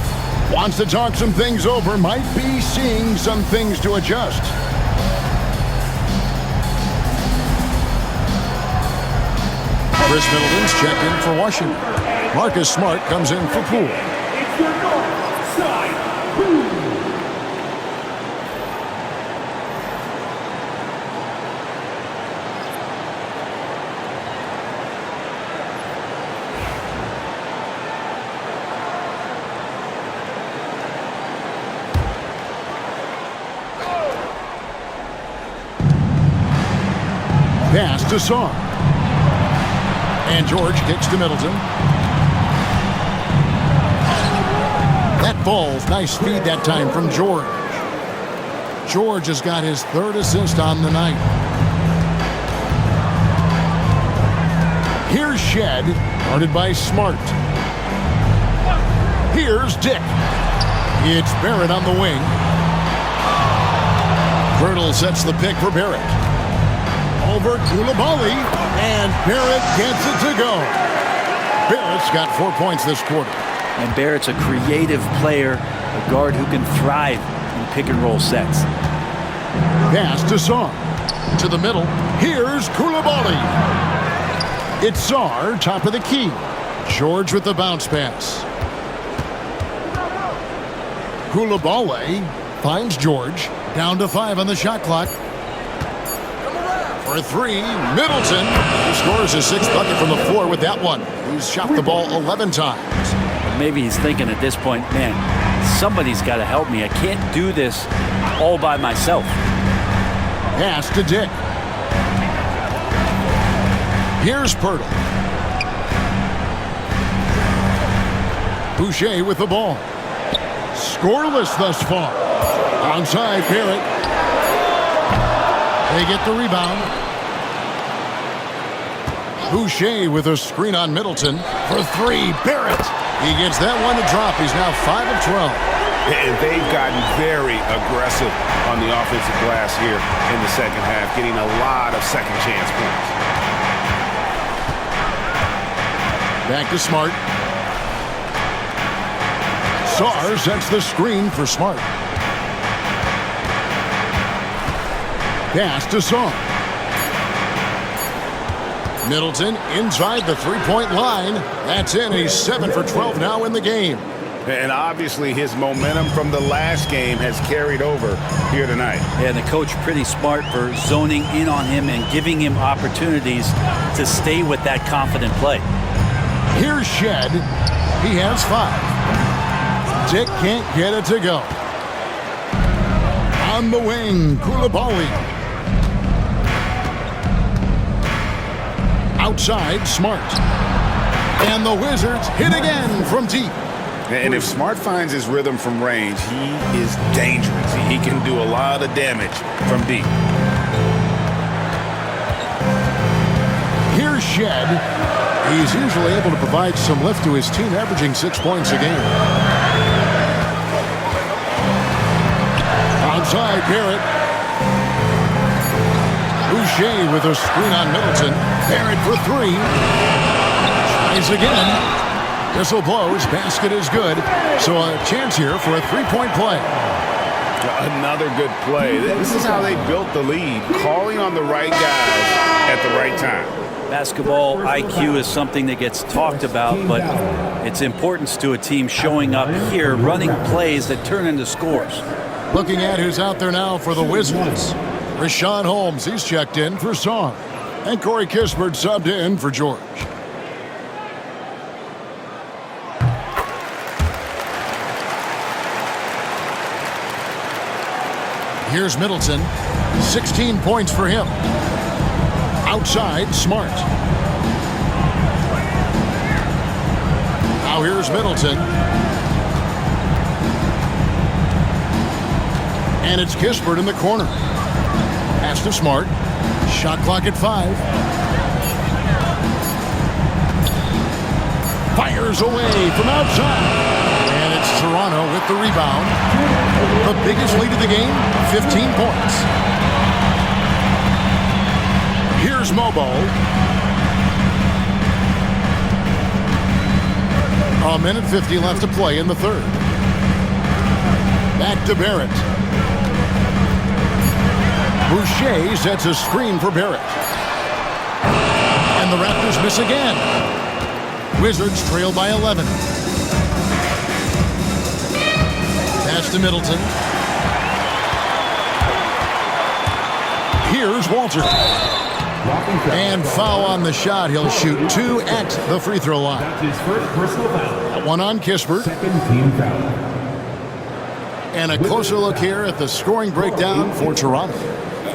Wants to talk some things over, might be seeing some things to adjust. Chris Middleton's checked in for Washington. Marcus Smart comes in for Poole. Pass to Sarr. And George kicks to Middleton. That ball's nice feed that time from George. George has got his 3rd assist on the night. Here's Shed, guarded by Smart. Here's Dick. It's Barrett on the wing. Pirtle sets the pick for Barrett. Over Coulibaly, and Barrett gets it to go. Barrett's got 4 points this quarter. And Barrett's a creative player, a guard who can thrive in pick-and-roll sets. Pass to Sarr. To the middle. Here's Coulibaly. It's Sarr, top of the key. George with the bounce pass. Coulibaly finds George. Down to 5 on the shot clock. For 3, Middleton, who scores his 6th bucket from the floor with that one. He's shot the ball 11 times. Maybe he's thinking at this point, man, somebody's got to help me. I can't do this all by myself. Pass to Dick. Here's Pirtle. Boucher with the ball. Scoreless thus far. Onside Barrett. They get the rebound. Boucher with a screen on Middleton. For 3, Barrett. He gets that one to drop. He's now 5 of 12. And they've gotten very aggressive on the offensive glass here in the second half, getting a lot of second chance points. Back to Smart. Sarr sets the screen for Smart. Pass to Sarr. Middleton inside the three-point line. That's in. He's 7 for 12 now in the game. And obviously his momentum from the last game has carried over here tonight. Yeah, the coach pretty smart for zoning in on him and giving him opportunities to stay with that confident play. Here's Shed. He has 5. Dick can't get it to go. On the wing, Koulibaly. Outside, Smart. And the Wizards hit again from deep. And if Smart finds his rhythm from range, he is dangerous. He can do a lot of damage from deep. Here's Shed. He's usually able to provide some lift to his team, averaging 6 points a game. Outside, Barrett. Boucher with a screen on Middleton. Barrett for 3. Tries again. Whistle blows. Basket is good. So a chance here for a three-point play. Another good play. This is how they built the lead, calling on the right guys at the right time. Basketball IQ is something that gets talked about, but its importance to a team showing up here, running plays that turn into scores. Looking at who's out there now for the Wizards. Rashawn Holmes, he's checked in for Song. And Corey Kispert subbed in for George. Here's Middleton. 16 points for him. Outside, Smart. Now here's Middleton. And it's Kispert in the corner. Pass to Smart. Shot clock at 5. Fires away from outside. And it's Toronto with the rebound. The biggest lead of the game, 15 points. Here's Mobo. A minute 50 left to play in the third. Back to Barrett. Boucher sets a screen for Barrett. And the Raptors miss again. Wizards trail by 11. Pass to Middleton. Here's Walter. And foul on the shot. He'll shoot 2 at the free throw line. That's his first personal foul. One on Kispert. Second team foul. And a closer look here at the scoring breakdown for Toronto.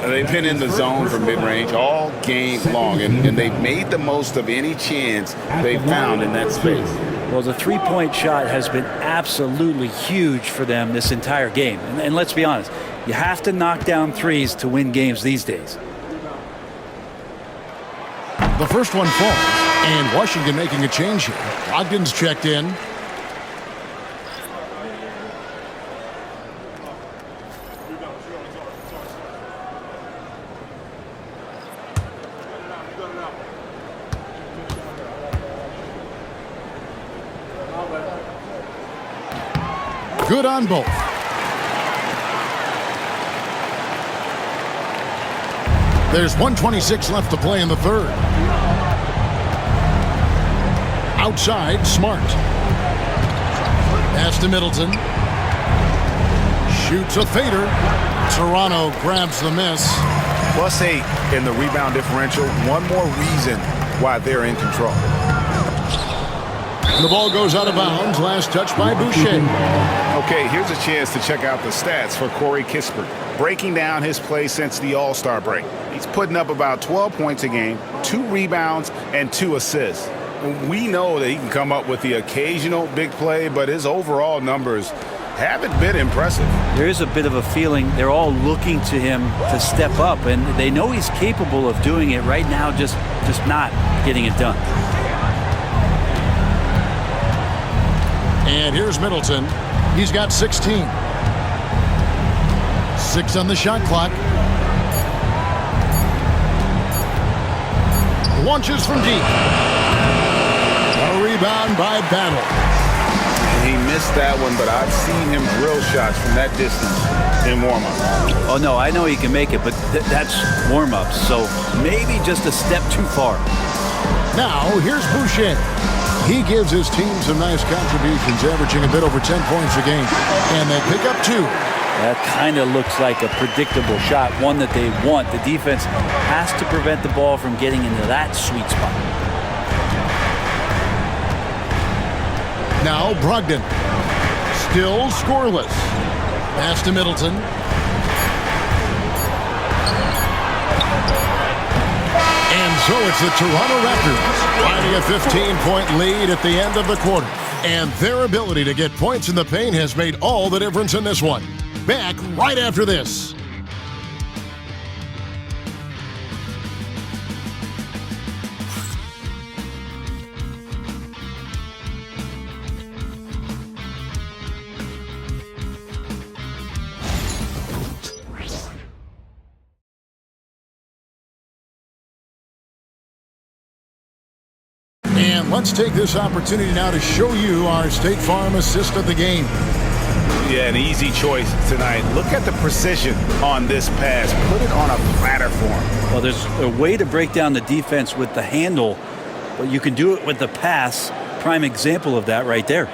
They've been in the zone for mid-range all game long, and they've made the most of any chance they found in that space. Well, the three-point shot has been absolutely huge for them this entire game. And let's be honest, you have to knock down threes to win games these days. The first one falls, and Washington making a change here. Ogden's checked in. Good on both. There's 1:26 left to play in the third. Outside, Smart. Pass to Middleton. Shoots a fader. Toronto grabs the miss. +8 in the rebound differential. One more reason why they're in control. And the ball goes out of bounds. Last touch by Boucher. Okay, here's a chance to check out the stats for Corey Kispert. Breaking down his play since the All-Star break. He's putting up about 12 points a game, 2 rebounds, and 2 assists. We know that he can come up with the occasional big play, but his overall numbers haven't been impressive. There is a bit of a feeling they're all looking to him to step up, and they know he's capable of doing it right now, just not getting it done. And here's Middleton. He's got 16. 6 on the shot clock. Launches from deep. A rebound by Battle. He missed that one, but I've seen him drill shots from that distance in warm-up. Oh, no, I know he can make it, but that's warm-up, so maybe just a step too far. Now, here's Boucher. He gives his team some nice contributions, averaging a bit over 10 points a game. And they pick up 2. That kind of looks like a predictable shot, one that they want. The defense has to prevent the ball from getting into that sweet spot. Now Brogdon. Still scoreless. Pass to Middleton. And so it's the Toronto Raptors finding a 15-point lead at the end of the quarter. And their ability to get points in the paint has made all the difference in this one. Back right after this. And let's take this opportunity now to show you our State Farm assist of the game. Yeah, an easy choice tonight. Look at the precision on this pass. Put it on a platter for him. Well, there's a way to break down the defense with the handle, but you can do it with the pass. Prime example of that right there.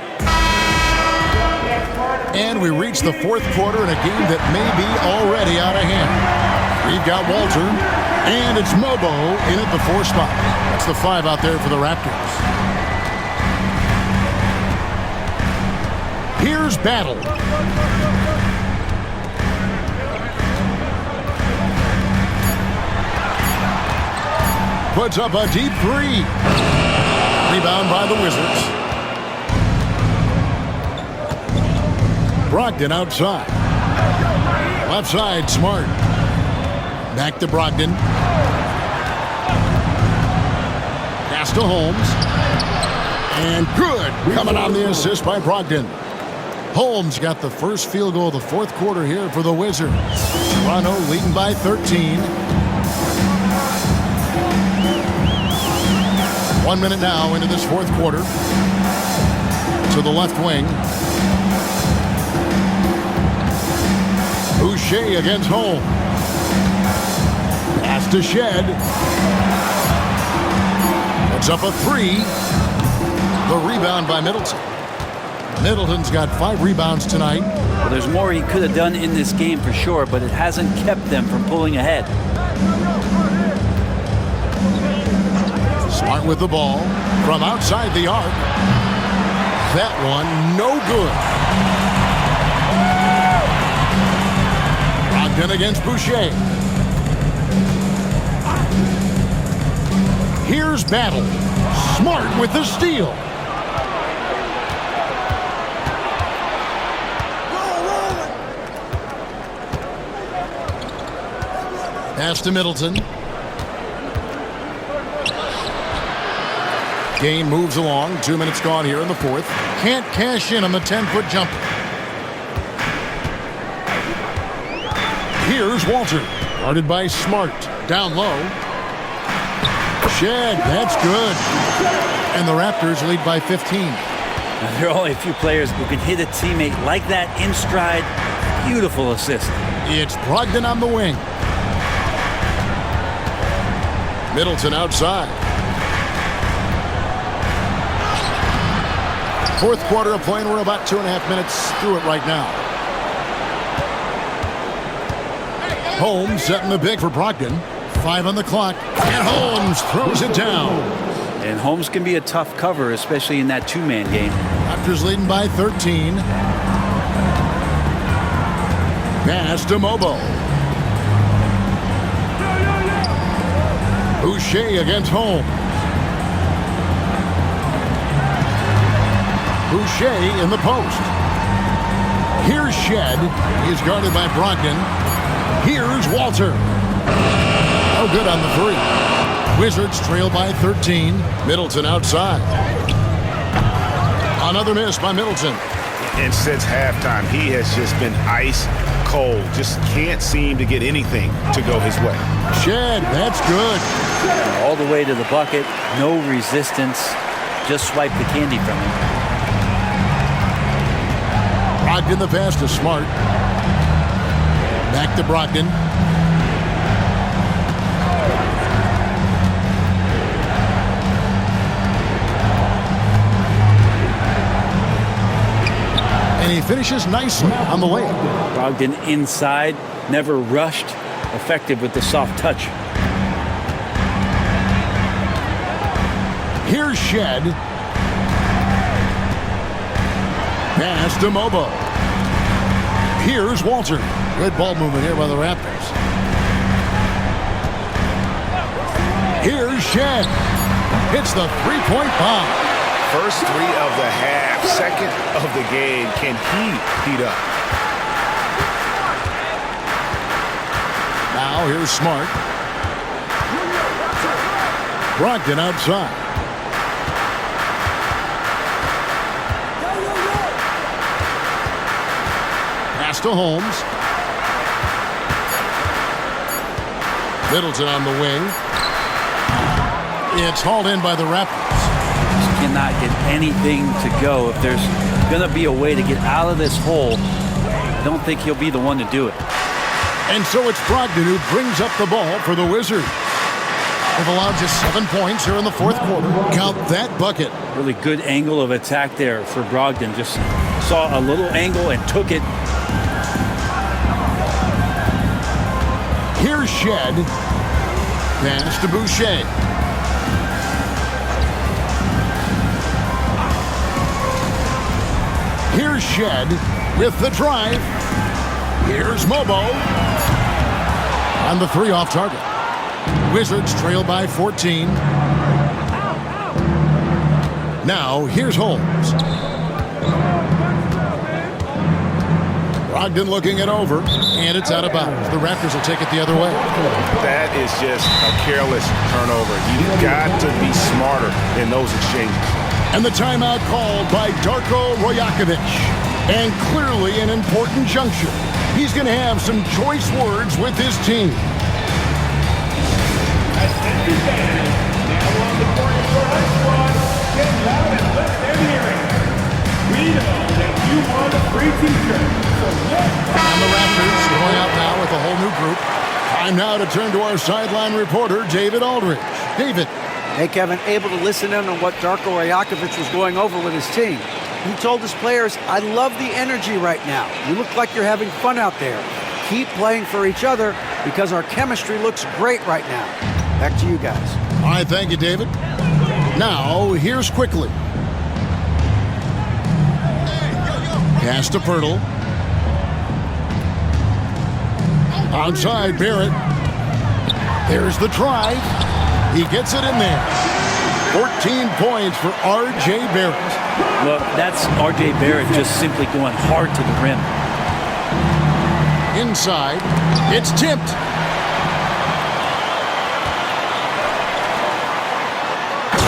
And we reach the fourth quarter in a game that may be already out of hand. We've got Walter, and it's Mobo in at the 4 spot. That's the 5 out there for the Raptors. Here's Battle. Puts up a deep 3. Rebound by the Wizards. Brogdon outside. Left side, Smart. Back to Brogdon. Pass to Holmes. And good. Coming on the assist by Brogdon. Holmes got the first field goal of the fourth quarter here for the Wizards. Toronto leading by 13. 1 minute now into this fourth quarter. To the left wing. Boucher against Holmes. Pass to Shed. Puts up a 3. The rebound by Middleton. Middleton's got 5 rebounds tonight. Well, there's more he could have done in this game for sure, but it hasn't kept them from pulling ahead. Smart with the ball from outside the arc. That one no good. Brogdon against Boucher. Here's Battle. Smart with the steal. Pass to Middleton. Game moves along. 2 minutes gone here in the fourth. Can't cash in on the 10-foot jumper. Here's Walter. Guarded by Smart. Down low. Shed. That's good. And the Raptors lead by 15. Now, there are only a few players who can hit a teammate like that in stride. Beautiful assist. It's Brogdon on the wing. Middleton outside. Fourth quarter of play, and we're about 2.5 minutes through it right now. Holmes setting the big for Brogdon. 5 on the clock, and Holmes throws it down. And Holmes can be a tough cover, especially in that 2-man game. Raptors leading by 13. Pass to Mobo. Boucher against Holmes. Boucher in the post. Here's Shed. He's guarded by Brogdon. Here's Walter. No good on the 3. Wizards trail by 13. Middleton outside. A Another miss by Middleton. And since halftime, he has just been ice cold. Just can't seem to get anything to go his way. Shed, that's good. All the way to the bucket, no resistance. Just swipe the candy from him. Brogdon the pass to Smart. Back to Brogdon. And he finishes nicely on the layup. Brogdon inside, never rushed, effective with the soft touch. Here's Shed. Pass to Mobo. Here's Walter. Good ball movement here by the Raptors. Here's Shed. Hits the three-point bomb. First three of the half, second of the game. Can he heat up? Now here's Smart. Brogdon outside. Pass to Holmes. Middleton on the wing. It's hauled in by the Raptors. Cannot get anything to go. If there's going to be a way to get out of this hole, I don't think he'll be the one to do it. And so it's Brogdon who brings up the ball for the Wizards. They've allowed just 7 points here in the fourth quarter. Count that bucket. Really good angle of attack there for Brogdon. Just saw a little angle and took it. Here's Shed. Pass to Boucher. Here's Shed with the drive. Here's Mobo. On the three off target. Wizards trail by 14. Now here's Holmes. Brogdon looking it over, and it's out of bounds. The Raptors will take it the other way. That is just a careless turnover. You've got to be smarter in those exchanges. And the timeout called by Darko Rajakovic. And clearly an important juncture. He's going to have some choice words with his team. Now on the court for our squad. Get loud and let them hear it. We know that you want a free t-shirt. So And the Raptors going out now with a whole new group. Time now to turn to our sideline reporter, David Aldridge. David. Hey, Kevin, able to listen in on what Darko Rajakovic was going over with his team. He told his players, I love the energy right now. You look like you're having fun out there. Keep playing for each other because our chemistry looks great right now. Back to you guys. All right, thank you, David. Now, here's Quickly. Pass to Pirtle. Outside, Barrett. There's the drive. He gets it in there. 14 points for R.J. Barrett. Look, that's R.J. Barrett just simply going hard to the rim. Inside, it's tipped.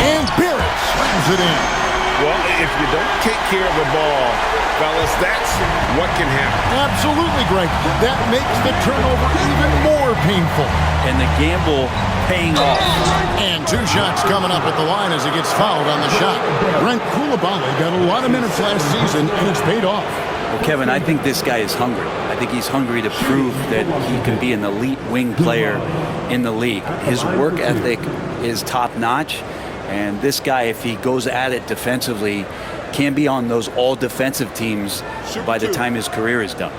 And Barrett slams it in. Well, if you don't take care of the ball, fellas, that's what can happen. Absolutely, Greg. That makes the turnover even more painful. And the gamble paying off. And 2 shots coming up at the line as he gets fouled on the shot. Brent Coulibaly got a lot of minutes last season, and it's paid off. Well, Kevin, I think this guy is hungry. I think he's hungry to prove that he can be an elite wing player in the league. His work ethic is top-notch, and this guy, if he goes at it defensively, can be on those all-defensive teams by the time his career is done.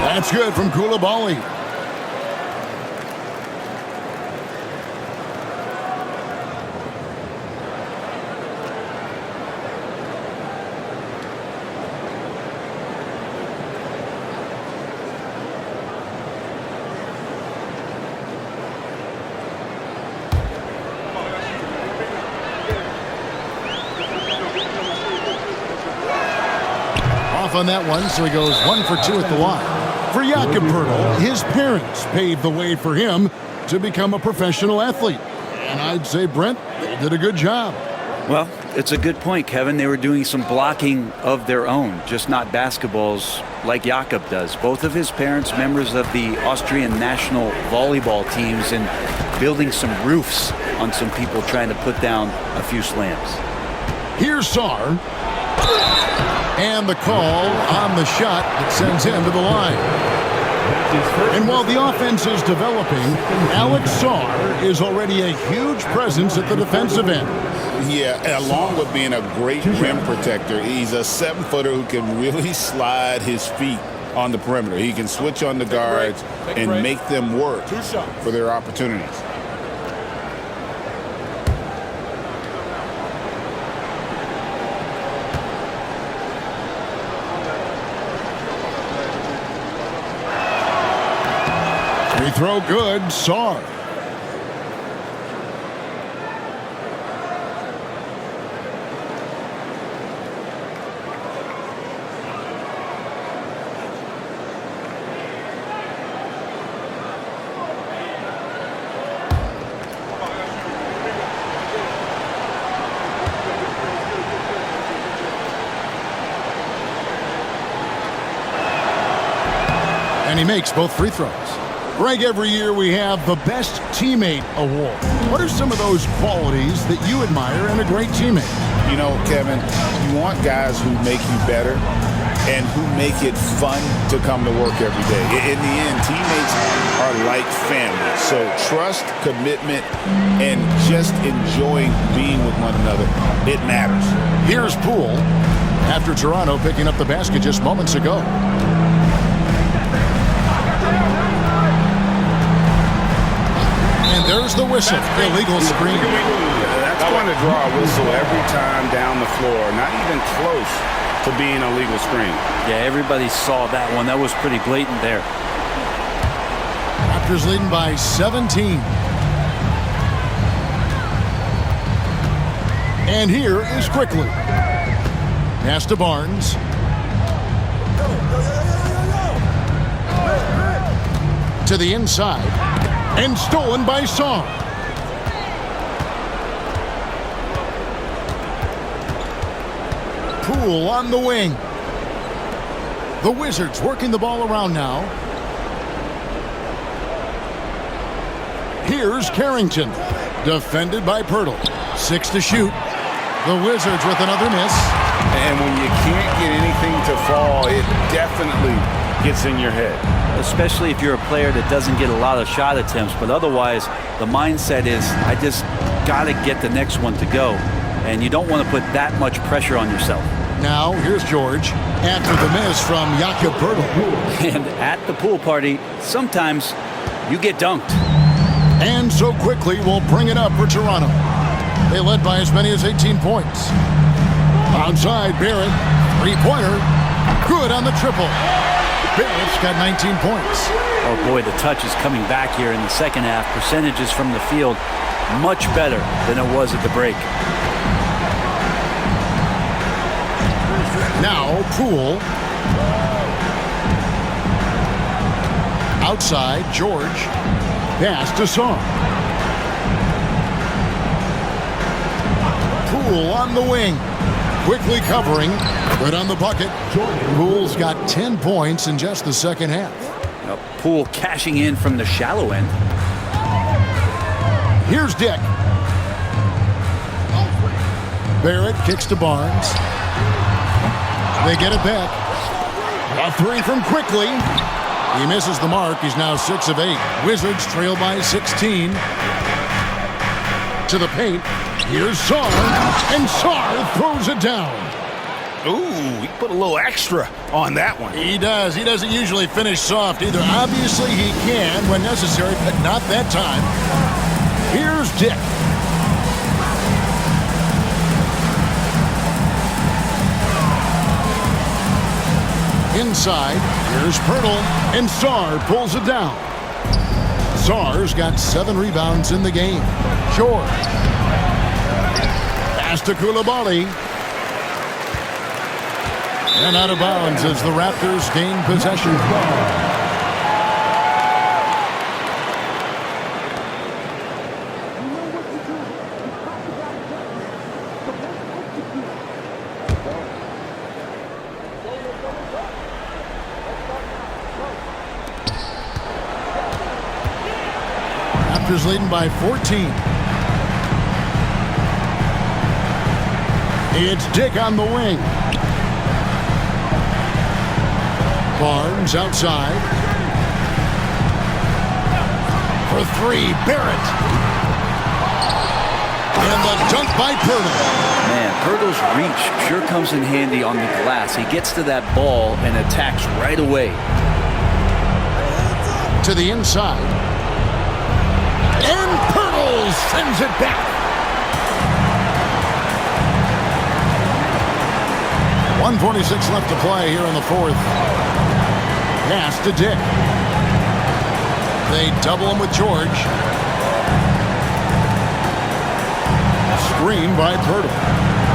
That's good from Coulibaly. Off on that one, so he goes 1 for 2 at the line. For Jakob Poeltl, his parents paved the way for him to become a professional athlete. And I'd say, Brent, they did a good job. Well, it's a good point, Kevin. They were doing some blocking of their own, just not basketballs like Jakob does. Both of his parents, members of the Austrian national volleyball teams, and building some roofs on some people trying to put down a few slams. Here's Sarr. And the call on the shot that sends him to the line. And while the offense is developing, Alex Sarr is already a huge presence at the defensive end. Yeah, along with being a great rim protector, he's a 7-footer who can really slide his feet on the perimeter. He can switch on the guards and make them work for their opportunities. Free throw good, Sarr. And he makes both free throws. Greg, every year we have the Best Teammate Award. What are some of those qualities that you admire in a great teammate? You know, Kevin, you want guys who make you better and who make it fun to come to work every day. In the end, teammates are like family. So trust, commitment, and just enjoying being with one another, it matters. Here's Poole after Toronto picking up the basket just moments ago. And there's the whistle. Illegal screen. That's going to draw a whistle every time down the floor. Not even close to being a legal screen. Yeah, everybody saw that one. That was pretty blatant there. Raptors leading by 17. And here is Quickly. Pass to Barnes. To the inside. And stolen by Song. Poole on the wing. The Wizards working the ball around now. Here's Carrington. Defended by Poeltl. 6 to shoot. The Wizards with another miss. And when you can't get anything to fall, it definitely gets in your head. Especially if you're a player that doesn't get a lot of shot attempts, but otherwise the mindset is I just got to get the next one to go, and you don't want to put that much pressure on yourself. Now here's George after the miss from Jakob Poeltl. And at the pool party, sometimes you get dunked. And so Quickly will bring it up for Toronto. They led by as many as 18 points. Outside Barrett, three-pointer, good on the triple. Barrett's got 19 points. Oh boy, the touch is coming back here in the second half. Percentages from the field much better than it was at the break. Now Poole. Outside George. Pass to Song. Poole on the wing. Quickly covering. Good on the bucket. Poole's got 10 points in just the second half. Poole cashing in from the shallow end. Here's Dick. Barrett kicks to Barnes. They get it back. A three from Quickly. He misses the mark. He's now 6 of 8. Wizards trail by 16. To the paint. Here's Sarr. And Sarr throws it down. Ooh, he put a little extra on that one. He does. He doesn't usually finish soft either. Obviously, he can when necessary, but not that time. Here's Dick. Inside, here's Poeltl, and Sarr pulls it down. Sarr's got 7 rebounds in the game. George. Pass to Coulibaly. And out of bounds as the Raptors gain possession. Raptors leading by 14. It's Dick on the wing. Barnes outside. For three, Barrett. And the dunk by Pirtle. Man, Pirtle's reach sure comes in handy on the glass. He gets to that ball and attacks right away. To the inside. And Pirtle sends it back. 1:46 left to play here in the fourth. Pass to Dick. They double him with George. Screen by Pirtle.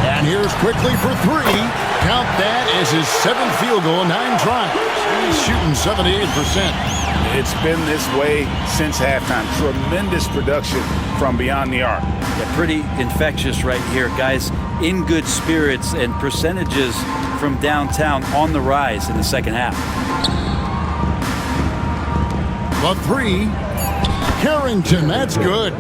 And here's quickly for three. Count that as his 7th field goal, 9 tries. He's shooting 78%. It's been this way since halftime. Tremendous production from beyond the arc. Yeah, pretty infectious right here, guys. In good spirits and percentages from downtown on the rise in the second half. The three. Carrington, that's good.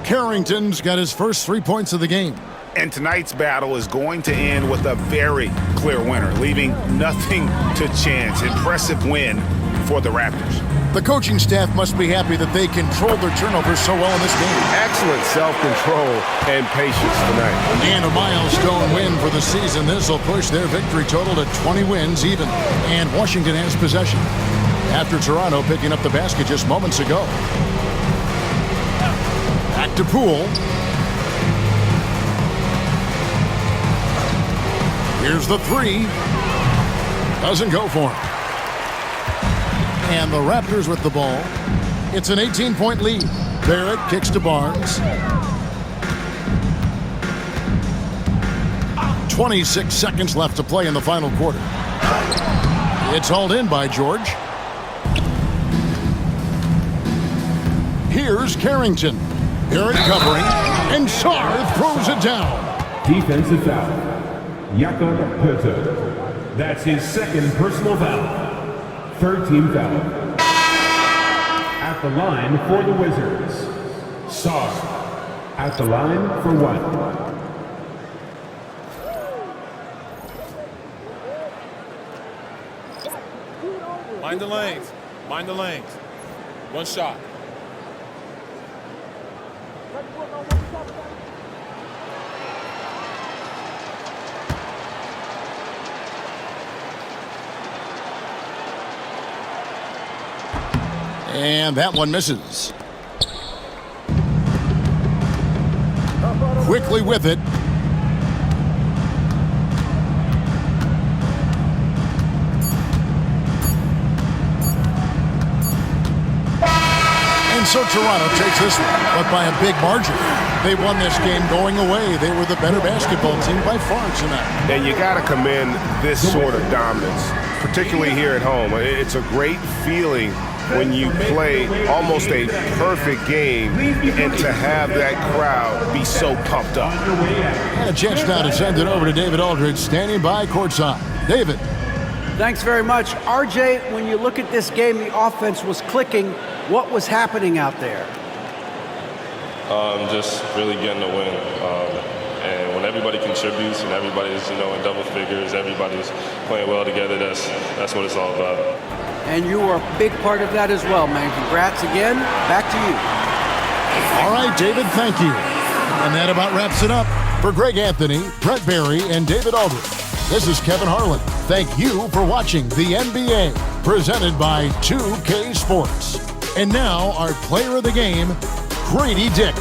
Carrington's got his first 3 points of the game. And tonight's battle is going to end with a very clear winner, leaving nothing to chance. Impressive win for the Raptors. The coaching staff must be happy that they controlled their turnovers so well in this game. Excellent self-control and patience tonight. And a milestone win for the season. This will push their victory total to 20 wins even. And Washington has possession after Toronto picking up the basket just moments ago. Back to Poole. Here's the three. Doesn't go for him. And the Raptors with the ball. It's an 18-point lead. Barrett kicks to Barnes. 26 seconds left to play in the final quarter. It's hauled in by George. Here's Carrington. Barrett covering, and Sarr throws it down. Defensive foul. Jakob Poeltl. That's his 2nd personal foul. 3rd team foul. At the line for the Wizards. Sarr. At the line for 1. Mind the lanes. Mind the lanes. One shot. And that one misses. Quickly with it. And so Toronto takes this one, but by a big margin. They won this game going away. They were the better basketball team by far tonight. And you got to commend this sort of dominance, particularly here at home. It's a great feeling when you play almost a perfect game and to have that crowd be so pumped up. And a chance now to send it over to David Aldridge, standing by courtside. David. Thanks very much. RJ, when you look at this game, the offense was clicking. What was happening out there? Just really getting a win. And when everybody contributes and everybody's, in double figures, everybody's playing well together, that's what it's all about. And you were a big part of that as well, man. Congrats again. Back to you. All right, David, thank you. And that about wraps it up. For Greg Anthony, Brett Barry, and David Aldridge, this is Kevin Harlan. Thank you for watching the NBA, presented by 2K Sports. And now, our player of the game, Grady Dick.